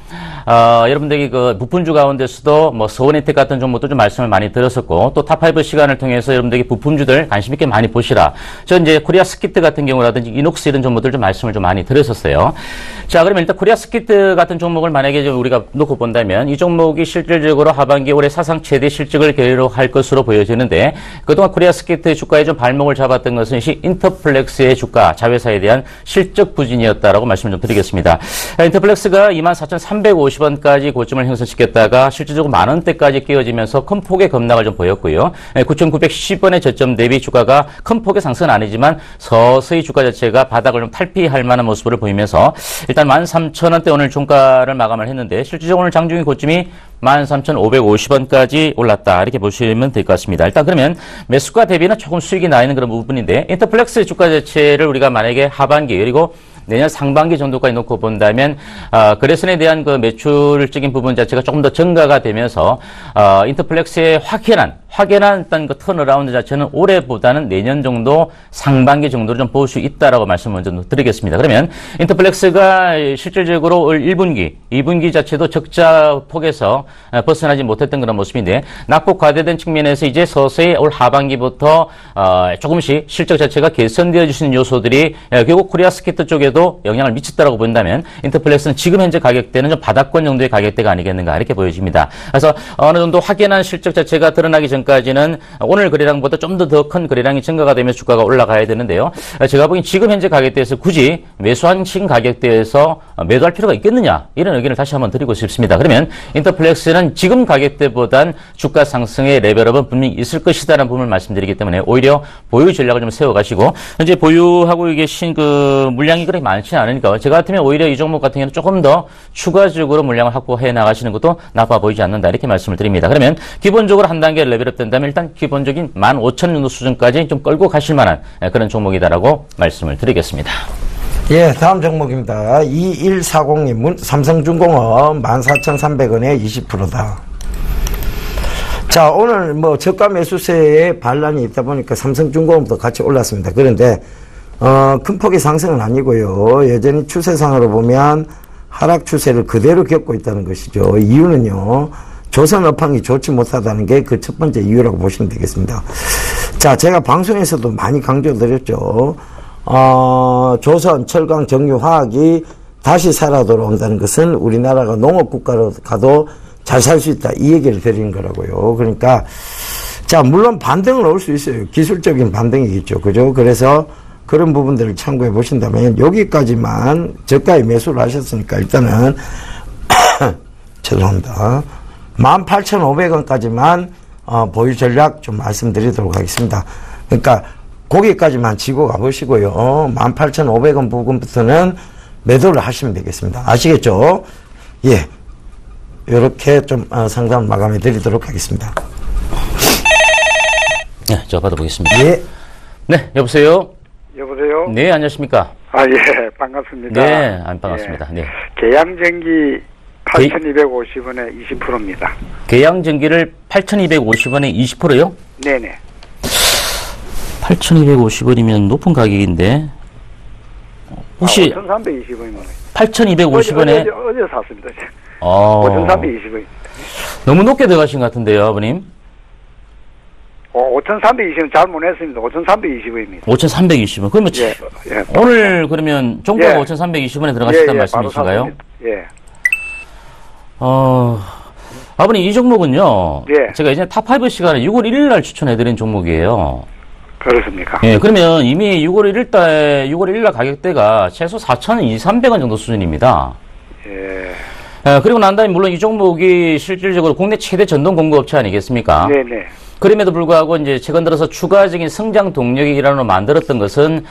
Speaker 3: 여러분들이 그 부품주 가운데서도 서원혜택 같은 종목도 좀 말씀을 많이 드렸었고, 또 탑5 시간을 통해서 여러분들이 부품주들 관심 있게 많이 보시라. 저 이제 코리아 스키트 같은 경우라든지 이녹스 이런 종목들 좀 말씀을 좀 많이 드렸었어요. 자, 그러면 일단 코리아 스키트 같은 종목을 만약에 좀 우리가 놓고 본다면 이 종목이 실질적으로 하반기 올해 사상 최대 실적을 기록할 것으로 보여지는데, 그동안 코리아 스키트 주가에 좀 발목을 잡았던 것은 인터플렉스의 주가 자회사에 대한 실적 부진이었다라고 말씀을 좀 드리겠습니다. 인터플렉스가 24,350원까지 고점을 형성시켰다가 실질적으로 만원대까지 끼어지면서 큰 폭의 급락을 좀 보였고요. 9,910원의 저점 대비 주가가 큰 폭의 상승은 아니지만 서서히 주가 자체가 바닥을 좀 탈피할 만한 모습을 보이면서 일단 13,000원대 오늘 종가를 마감을 했는데, 실질적으로 오늘 장중의 고점이 13,550원까지 올랐다, 이렇게 보시면 될 것 같습니다. 일단 그러면 매수가 대비는 조금 수익이 나 있는 그런 부분인데, 인터플렉스 주가 자체를 우리가 만약에 하반기 그리고 내년 상반기 정도까지 놓고 본다면 거래선에 대한 그 매출적인 부분 자체가 조금 더 증가가 되면서 인터플렉스의 확연한 어떤 그 턴어라운드 자체는 올해보다는 내년 정도 상반기 정도로 좀 볼 수 있다라고 말씀 먼저 드리겠습니다. 그러면 인터플렉스가 실질적으로 올 1분기, 2분기 자체도 적자 폭에서 벗어나지 못했던 그런 모습인데, 낙폭 과대된 측면에서 이제 서서히 올 하반기부터 조금씩 실적 자체가 개선되어 주시는 요소들이 결국 코리아 스키트 쪽에도 영향을 미쳤다라고 본다면 인터플렉스는 지금 현재 가격대는 좀 바닥권 정도의 가격대가 아니겠는가, 이렇게 보여집니다. 그래서 어느 정도 확연한 실적 자체가 드러나기 전까지는 오늘 거래량보다 좀 더 큰 거래량이 증가가 되면서 주가가 올라가야 되는데요. 제가 보기엔 지금 현재 가격대에서 굳이 매수한 지금 가격대에서 매도할 필요가 있겠느냐, 이런 의견을 다시 한번 드리고 싶습니다. 그러면 인터플렉스는 지금 가격대보단 주가 상승의 레벨업은 분명히 있을 것이다라는 부분을 말씀드리기 때문에 오히려 보유 전략을 좀 세워가시고, 현재 보유하고 계신 그 물량이 그렇게 많지는 않으니까 제가 같으면 오히려 이 종목 같은 경우는 조금 더 추가적으로 물량을 확보해 나가시는 것도 나빠 보이지 않는다, 이렇게 말씀을 드립니다. 그러면 기본적으로 한 단계 레벨업 된다면 일단 기본적인 15,000 정도 수준까지 좀 끌고 가실 만한 그런 종목이다라고 말씀을 드리겠습니다.
Speaker 2: 예, 다음 종목입니다. 2140님, 삼성중공업 14,300원에 20%다. 자, 오늘 저가 매수세에 반란이 있다 보니까 삼성중공업도 같이 올랐습니다. 그런데 큰 폭의 상승은 아니고요. 여전히 추세상으로 보면 하락 추세를 그대로 겪고 있다는 것이죠. 이유는요, 조선 업황이 좋지 못하다는 게 그 첫 번째 이유라고 보시면 되겠습니다. 자, 제가 방송에서도 많이 강조드렸죠. 조선, 철강, 정유, 화학이 다시 살아 돌아온다는 것은 우리나라가 농업국가로 가도 잘 살 수 있다, 이 얘기를 드리는 거라고요. 그러니까 자, 물론 반등은 올 수 있어요. 기술적인 반등이겠죠. 그죠? 그래서 그런 부분들을 참고해 보신다면 여기까지만 저가에 매수를 하셨으니까 일단은 죄송합니다. 18,500원까지만 보유 전략 좀 말씀드리도록 하겠습니다. 그러니까 거기까지만 지고 가보시고요. 18,500원 부근부터는 매도를 하시면 되겠습니다. 아시겠죠? 예. 이렇게 좀 상담 마감해 드리도록 하겠습니다.
Speaker 3: 네, 저 받아보겠습니다.
Speaker 2: 예.
Speaker 3: 네, 여보세요?
Speaker 6: 여보세요?
Speaker 3: 네, 안녕하십니까?
Speaker 6: 예, 반갑습니다.
Speaker 3: 네, 반갑습니다. 네.
Speaker 6: 계양전기 8,250원에 20%입니다.
Speaker 3: 계양전기를 8,250원에 20%요?
Speaker 6: 네네.
Speaker 3: 8,250원이면 높은 가격인데, 혹시
Speaker 6: 5,320원이면
Speaker 3: 8,250원에
Speaker 6: 어제 샀습니다. 5,320원.
Speaker 3: 너무 높게 들어가신 것 같은데요, 아버님?
Speaker 6: 5,320원 잘못했습니다. 5,320원입니다.
Speaker 3: 5,320원. 그러면
Speaker 6: 예, 예.
Speaker 3: 오늘 그러면 종가가
Speaker 6: 예.
Speaker 3: 5,320원에 들어가셨다는
Speaker 6: 바로
Speaker 3: 말씀이신가요?
Speaker 6: 샀습니다. 예.
Speaker 3: 아버님 이 종목은요.
Speaker 6: 예.
Speaker 3: 제가 이제 탑5 시간에 6월 1일 날 추천해드린 종목이에요.
Speaker 6: 그렇습니까?
Speaker 3: 예, 그러면 이미 6월 1일 날 가격대가 최소 4,200~300원 정도 수준입니다.
Speaker 6: 예.
Speaker 3: 그리고 난 다음에 물론 이 종목이 실질적으로 국내 최대 전동 공구업체 아니겠습니까?
Speaker 6: 네네.
Speaker 3: 그럼에도 불구하고 이제 최근 들어서 추가적인 성장 동력의 일환으로 만들었던 것은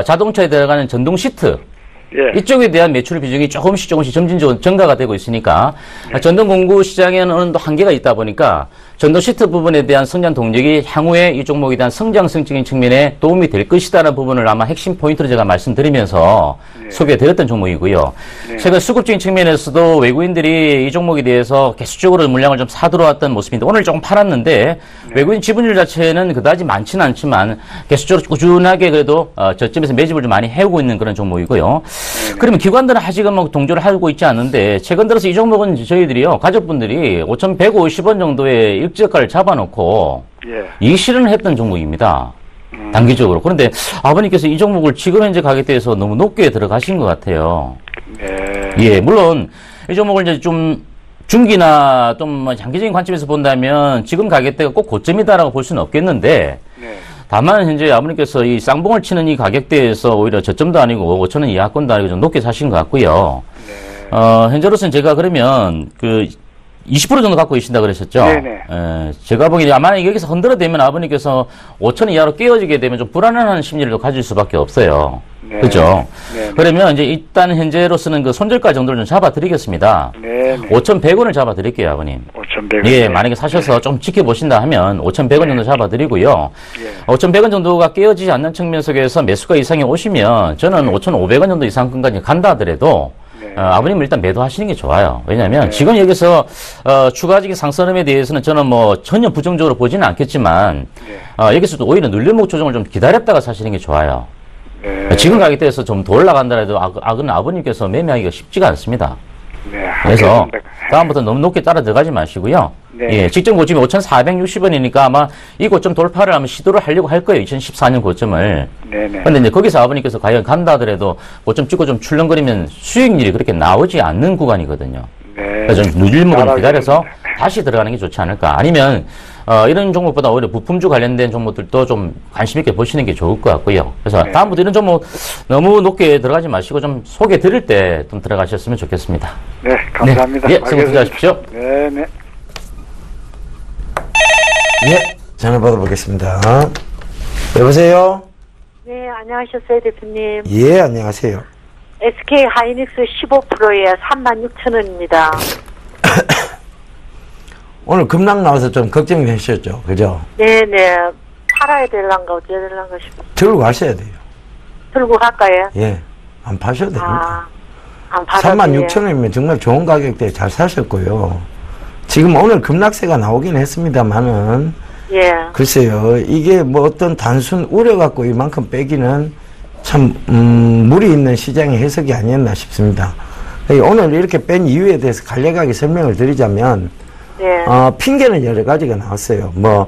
Speaker 3: 자동차에 들어가는 전동 시트.
Speaker 6: 예.
Speaker 3: 이쪽에 대한 매출 비중이 조금씩 점진적으로 증가가 되고 있으니까 전동 공구 시장에는 어느 정도 한계가 있다 보니까 전동 시트 부분에 대한 성장 동력이 향후에 이 종목에 대한 성장성적인 측면에 도움이 될 것이다라는 부분을 아마 핵심 포인트로 제가 말씀드리면서 소개해드렸던 종목이고요. 최근 수급적인 측면에서도 외국인들이 이 종목에 대해서 계속적으로 물량을 좀 사들어왔던 모습인데 오늘 조금 팔았는데 외국인 지분율 자체는 그다지 많지는 않지만 계속적으로 꾸준하게 그래도 저점에서 매집을 좀 많이 해오고 있는 그런 종목이고요. 그러면 기관들은 아직은 뭐 동조를 하고 있지 않는데 최근 들어서 이 종목은 저희들이요 가족분들이 5,150원 정도의 일저가를 잡아놓고 이 실현을 했던 종목입니다. 단기적으로. 그런데 아버님께서 이 종목을 지금 현재 가격대에서 너무 높게 들어가신 것 같아요.
Speaker 6: 네.
Speaker 3: 예, 물론 이 종목을 이제 좀 중기나 좀 장기적인 관점에서 본다면 지금 가격대가 꼭 고점이다라고 볼 수는 없겠는데
Speaker 6: 네.
Speaker 3: 다만 현재 아버님께서 이 쌍봉을 치는 이 가격대에서 오히려 저점도 아니고 5,000원 이하권도 아니고 좀 높게 사신 것 같고요.
Speaker 6: 네.
Speaker 3: 현재로서는 제가 그러면 20% 정도 갖고 계신다 그러셨죠?
Speaker 6: 네네.
Speaker 3: 제가 보기에는 아마 여기서 흔들어대면 아버님께서 5,000원 이하로 깨어지게 되면 좀 불안한 심리를 가질 수밖에 없어요.
Speaker 6: 네.
Speaker 3: 그죠?
Speaker 6: 네네.
Speaker 3: 그러면 이제 일단 현재로서는 그 손절가 정도를 좀 잡아드리겠습니다.
Speaker 6: 네네.
Speaker 3: 5,100원을 잡아드릴게요, 아버님.
Speaker 6: 5,100원.
Speaker 3: 예, 만약에 사셔서 좀 지켜보신다 하면 5,100원 정도 잡아드리고요. 5,100원 정도가 깨어지지 않는 측면 속에서 매수가 이상이 오시면 저는 5,500원 정도 이상권까지 간다 하더라도 아버님은 일단 매도하시는 게 좋아요. 왜냐하면 지금 여기서 추가적인 상승름에 대해서는 저는 뭐 전혀 부정적으로 보지는 않겠지만 여기서도 오히려 눌림목 조정을 좀 기다렸다가 사시는 게 좋아요. 지금 가격대에서 좀 더 올라간다라도 아버님께서 매매하기가 쉽지가 않습니다.
Speaker 6: 네.
Speaker 3: 그래서
Speaker 6: 알겠습니다.
Speaker 3: 다음부터 너무 높게 따라 들어가지 마시고요.
Speaker 6: 네.
Speaker 3: 예, 직전 고점이 5,460원이니까 아마 이 고점 돌파를 아마 시도를 하려고 할 거예요. 2014년 고점을.
Speaker 6: 네네.
Speaker 3: 근데 이제 거기서 아버님께서 과연 간다 하더라도 고점 찍고 좀 출렁거리면 수익률이 그렇게 나오지 않는 구간이거든요.
Speaker 6: 네.
Speaker 3: 그래서 좀 누질목을
Speaker 6: 잘
Speaker 3: 기다려서
Speaker 6: 알겠습니다.
Speaker 3: 다시 들어가는 게 좋지 않을까. 아니면 이런 종목보다 오히려 부품주 관련된 종목들도 좀 관심 있게 보시는 게 좋을 것 같고요. 그래서 다음부터 이런 종목 너무 높게 들어가지 마시고 좀 소개 드릴 때 좀 들어가셨으면 좋겠습니다.
Speaker 6: 네, 감사합니다.
Speaker 3: 네, 성공 투자하십시오.
Speaker 6: 네네.
Speaker 2: 예, 전화 받아보겠습니다. 여보세요?
Speaker 5: 네, 안녕하셨어요, 대표님.
Speaker 2: 예, 안녕하세요.
Speaker 5: SK 하이닉스 15%에 36,000원입니다.
Speaker 2: 오늘 급락 나와서 좀 걱정이 되셨죠? 그죠?
Speaker 5: 네네. 팔아야 될란가, 어째야 될란가 싶어.
Speaker 2: 들고 가셔야 돼요.
Speaker 5: 들고 갈까요?
Speaker 2: 예, 안 파셔도 됩니다.
Speaker 5: 안 팔아도
Speaker 2: 36,000원이면 정말 좋은 가격대에 잘 사셨고요. 지금 오늘 급락세가 나오긴 했습니다만은,
Speaker 5: 예.
Speaker 2: 글쎄요, 이게 뭐 어떤 단순 우려 갖고 이만큼 빼기는 참, 무리 있는 시장의 해석이 아니었나 싶습니다. 오늘 이렇게 뺀 이유에 대해서 간략하게 설명을 드리자면,
Speaker 5: 네.
Speaker 2: 핑계는 여러 가지가 나왔어요. 뭐,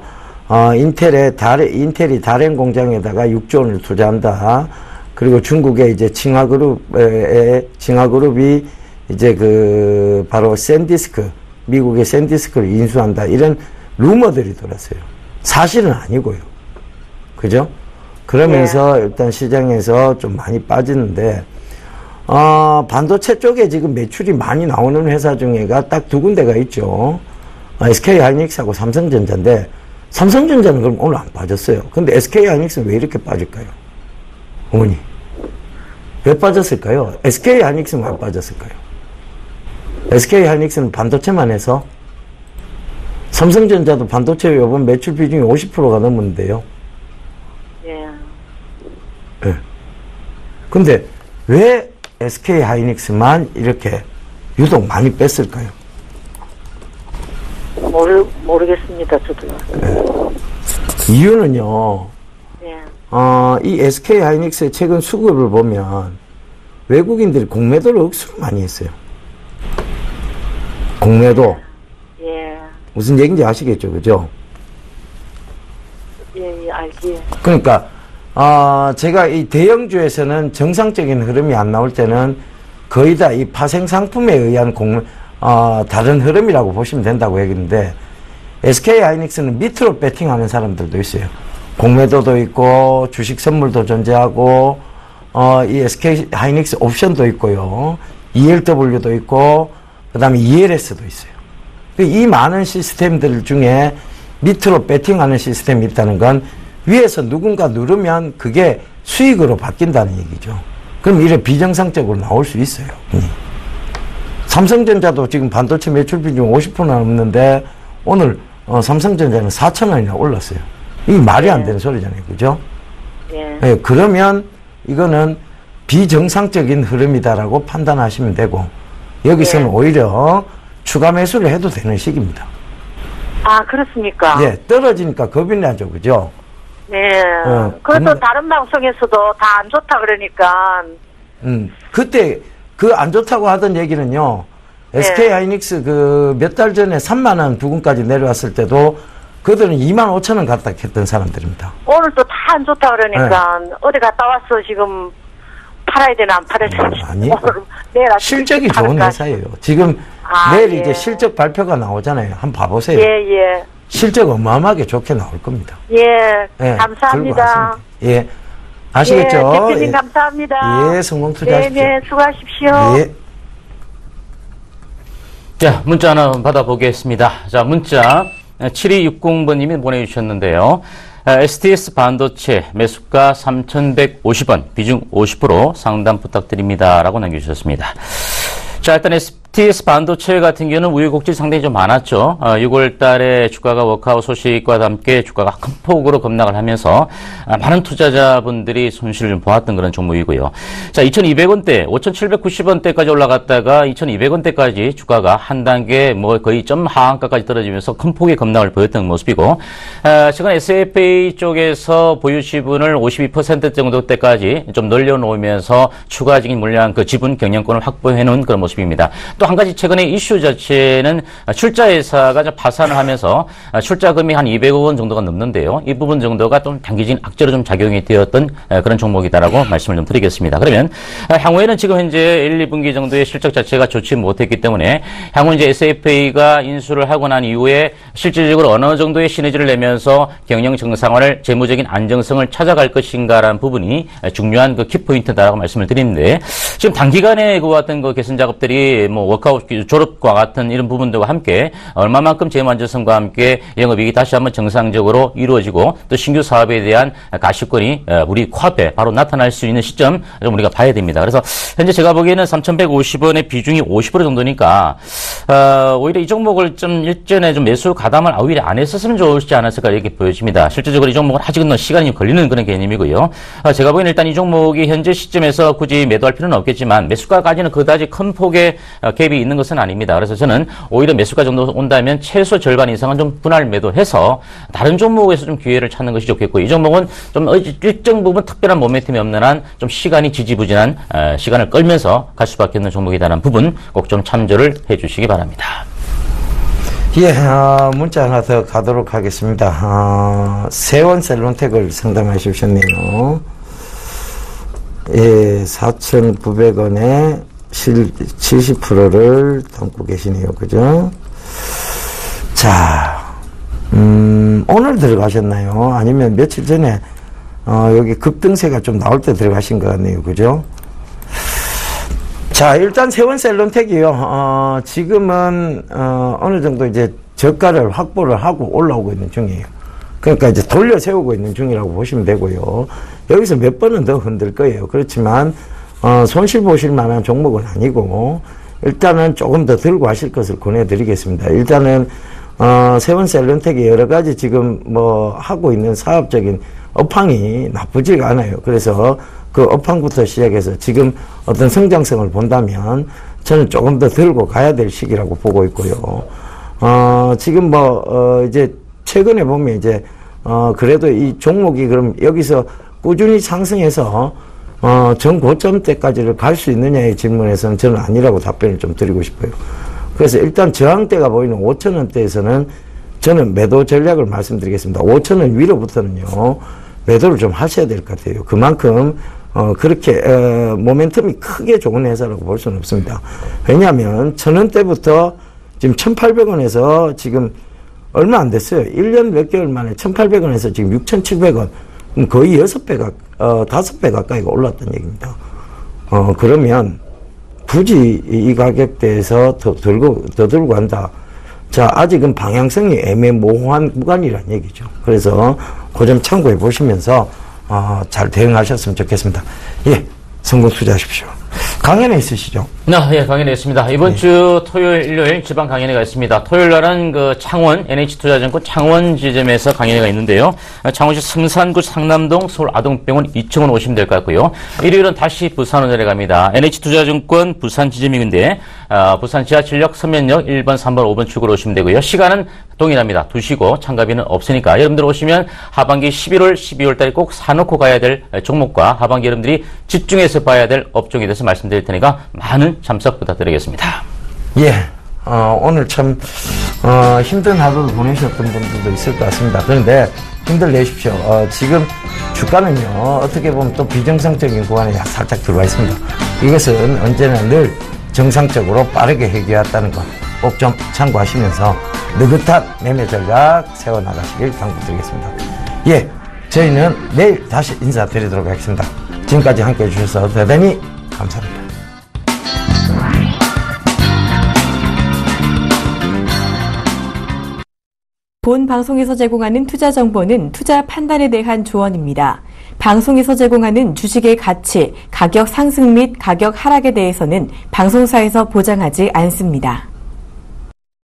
Speaker 2: 인텔이 다롄 공장에다가 6조 원을 투자한다. 그리고 중국의 이제 칭화그룹이 이제 바로 샌디스크, 미국의 샌디스크를 인수한다. 이런 루머들이 돌았어요. 사실은 아니고요. 그죠? 그러면서 일단 시장에서 좀 많이 빠지는데, 반도체 쪽에 지금 매출이 많이 나오는 회사 중에가 딱 두 군데가 있죠. SK 하이닉스하고 삼성전자인데, 삼성전자는 그럼 오늘 안 빠졌어요. 근데 SK 하이닉스는 왜 이렇게 빠질까요? 어머니. 왜 빠졌을까요? SK 하이닉스는 왜 빠졌을까요? SK 하이닉스는 반도체만 해서, 삼성전자도 반도체 요번 매출 비중이 50%가 넘었는데요.
Speaker 5: 예.
Speaker 2: 예. 근데 왜 SK 하이닉스만 이렇게 유독 많이 뺐을까요?
Speaker 5: 모르겠습니다, 저도.
Speaker 2: 예. 이유는요,
Speaker 5: 예.
Speaker 2: 이 SK 하이닉스의 최근 수급을 보면 외국인들이 공매도를 억수로 많이 했어요. 공매도.
Speaker 5: 예.
Speaker 2: 무슨 얘기인지 아시겠죠, 그죠?
Speaker 5: 예, 알지.
Speaker 2: 그러니까, 제가 이 대형주에서는 정상적인 흐름이 안 나올 때는 거의 다 이 파생 상품에 의한 다른 흐름이라고 보시면 된다고 얘기했는데, SK 하이닉스는 밑으로 배팅하는 사람들도 있어요. 공매도도 있고, 주식 선물도 존재하고, 이 SK 하이닉스 옵션도 있고요. ELW도 있고, 그 다음에 ELS도 있어요. 이 많은 시스템들 중에 밑으로 배팅하는 시스템이 있다는 건 위에서 누군가 누르면 그게 수익으로 바뀐다는 얘기죠. 그럼 이래 비정상적으로 나올 수 있어요. 삼성전자도 지금 반도체 매출 비중 50%나 넘는데 오늘 삼성전자는 4,000원이나 올랐어요. 이게 말이 안 되는 소리잖아요. 그죠? 네, 그러면 이거는 비정상적인 흐름이다라고 판단하시면 되고 여기서는 오히려 추가 매수를 해도 되는 시기입니다.
Speaker 5: 아, 그렇습니까?
Speaker 2: 예, 떨어지니까 겁이 나죠. 그죠?
Speaker 5: 네. 그래도 다른 방송에서도 다 안 좋다 그러니까.
Speaker 2: 그때 그 안 좋다고 하던 얘기는요. SK 하이닉스 그 몇 달 전에 3만 원 부근까지 내려왔을 때도 그들은 2만 5천 원 갔다 했던 사람들입니다.
Speaker 5: 오늘 또 다 안 좋다 그러니까 어디 갔다 왔어 지금 팔아야 되나 안 팔아야 되나.
Speaker 2: 아니,
Speaker 5: 내일
Speaker 2: 실적이 좋은 회사예요. 지금 내일 이제 실적 발표가 나오잖아요. 한번 봐보세요.
Speaker 5: 예.
Speaker 2: 실적 어마어마하게 좋게 나올 겁니다.
Speaker 5: 예,
Speaker 2: 예,
Speaker 5: 감사합니다.
Speaker 2: 예, 아시겠죠?
Speaker 5: 예, 대표님 감사합니다.
Speaker 2: 예, 성공 투자하십시오.
Speaker 5: 네, 수고하십시오.
Speaker 2: 예.
Speaker 3: 자, 문자 하나 받아보겠습니다. 자, 문자 7260번님이 보내주셨는데요. STS 반도체 매수가 3,150원, 비중 50% 상담 부탁드립니다. 라고 남겨주셨습니다. 자, 일단 STS 반도체 같은 경우는 우여곡절이 상당히 좀 많았죠. 6월 달에 주가가 워크아웃 소식과 함께 주가가 큰 폭으로 급락을 하면서 많은 투자자분들이 손실을 좀 보았던 그런 종목이고요. 자, 2,200원대, 5,790원대까지 올라갔다가 2,200원대까지 주가가 한 단계 뭐 거의 점 하한가까지 떨어지면서 큰 폭의 급락을 보였던 모습이고, 최근 SFA 쪽에서 보유 지분을 52% 정도 때까지 좀 늘려놓으면서 추가적인 물량 그 지분 경영권을 확보해 놓은 그런 모습입니다. 또 한 가지 최근에 이슈 자체는 출자회사가 파산을 하면서 출자금이 한 200억 원 정도가 넘는데요. 이 부분 정도가 좀 단기적인 악재로 좀 작용이 되었던 그런 종목이다라고 말씀을 좀 드리겠습니다. 그러면 향후에는 지금 현재 1, 2분기 정도의 실적 자체가 좋지 못했기 때문에 향후 이제 SFA가 인수를 하고 난 이후에 실질적으로 어느 정도의 시너지를 내면서 경영 정상화를 재무적인 안정성을 찾아갈 것인가라는 부분이 중요한 그 키포인트다라고 말씀을 드리는데, 지금 단기간에 그 어떤 그 개선 작업들이 뭐 워크아웃 졸업과 같은 이런 부분들과 함께 얼마만큼 재무 안정성과 함께 영업이익이 다시 한번 정상적으로 이루어지고 또 신규 사업에 대한 가시권이 우리 코앞에 바로 나타날 수 있는 시점 좀 우리가 봐야 됩니다. 그래서 현재 제가 보기에는 3,150원의 비중이 50% 정도니까 오히려 이 종목을 좀 일전에 좀 매수 가담을 오히려 안 했었으면 좋을지 않았을까 이렇게 보여집니다. 실질적으로 이 종목은 아직은 시간이 좀 걸리는 그런 개념이고요. 제가 보기에는 일단 이 종목이 현재 시점에서 굳이 매도할 필요는 없겠지만 매수가까지는 그다지 큰 폭의 갭이 있는 것은 아닙니다. 그래서 저는 오히려 매수가 정도 온다면 최소 절반 이상은 좀 분할 매도해서 다른 종목에서 좀 기회를 찾는 것이 좋겠고, 이 종목은 좀 일정 부분 특별한 모멘텀이 없는 한 좀 시간이 지지부진한 시간을 끌면서 갈 수밖에 없는 종목이라는 부분 꼭 좀 참조를 해주시기 바랍니다.
Speaker 2: 예, 문자 하나 더 가도록 하겠습니다. 세원 셀론텍을 상담해 주셨네요. 예, 4,900원에 70%를 담고 계시네요. 그죠? 자, 오늘 들어가셨나요? 아니면 며칠 전에, 여기 급등세가 좀 나올 때 들어가신 것 같네요. 그죠? 자, 일단 세원셀론텍이요. 지금은, 어느 정도 이제 저가를 확보를 하고 올라오고 있는 중이에요. 그러니까 이제 돌려 세우고 있는 중이라고 보시면 되고요. 여기서 몇 번은 더 흔들 거예요. 그렇지만, 손실 보실 만한 종목은 아니고, 일단은 조금 더 들고 하실 것을 권해드리겠습니다. 일단은, 세원셀론텍이 여러 가지 지금 뭐 하고 있는 사업적인 업황이 나쁘지가 않아요. 그래서 그 업황부터 시작해서 지금 어떤 성장성을 본다면 저는 조금 더 들고 가야 될 시기라고 보고 있고요. 지금 이제 최근에 보면 이제, 그래도 이 종목이 그럼 여기서 꾸준히 상승해서 전 고점 때까지를 갈 수 있느냐의 질문에서는 저는 아니라고 답변을 좀 드리고 싶어요. 그래서 일단 저항대가 보이는 5,000원대에서는 저는 매도 전략을 말씀드리겠습니다. 5,000원 위로부터는요, 매도를 좀 하셔야 될 것 같아요. 그만큼, 그렇게, 모멘텀이 크게 좋은 회사라고 볼 수는 없습니다. 왜냐하면, 1,000원대부터 지금 1,800원에서 지금 얼마 안 됐어요. 1년 몇 개월 만에 1,800원에서 지금 6,700원. 거의 6배 5배 가까이가 올랐다는 얘기입니다. 그러면, 굳이 이 가격대에서 더 들고 간다. 자, 아직은 방향성이 애매모호한 구간이라는 얘기죠. 그래서 그 점 참고해 보시면서 잘 대응하셨으면 좋겠습니다. 예, 성공 투자하십시오. 강연회 있으시죠?
Speaker 3: 예, 강연회 있습니다. 이번 주 토요일, 일요일 지방 강연회가 있습니다. 토요일 날은 그 창원, NH투자증권 창원 지점에서 강연회가 있는데요. 창원시 성산구 상남동 서울 아동병원 2층으로 오시면 될 것 같고요. 일요일은 다시 부산으로 내려갑니다. NH투자증권 부산 지점인데, 부산 지하철역 서면역 1번, 3번, 5번 출구로 오시면 되고요. 시간은 동일합니다. 2시고 참가비는 없으니까 여러분들 오시면 하반기 11월, 12월 달에 꼭 사놓고 가야 될 종목과 하반기 여러분들이 집중해서 봐야 될 업종에 대해서 말씀드릴 테니까 많은 참석 부탁드리겠습니다.
Speaker 2: 예, 오늘 참 힘든 하루를 보내셨던 분들도 있을 것 같습니다. 그런데 힘들 내십시오. 지금 주가는요, 어떻게 보면 또 비정상적인 구간에 살짝 들어와 있습니다. 이것은 언제나 늘 정상적으로 빠르게 해결했다는 것 꼭 좀 참고하시면서 느긋한 매매 전략 세워나가시길 당부드리겠습니다. 예, 저희는 내일 다시 인사드리도록 하겠습니다. 지금까지 함께해 주셔서 대단히 감사합니다.
Speaker 1: 본 방송에서 제공하는 투자 정보는 투자 판단에 대한 조언입니다. 방송에서 제공하는 주식의 가치, 가격 상승 및 가격 하락에 대해서는 방송사에서 보장하지 않습니다.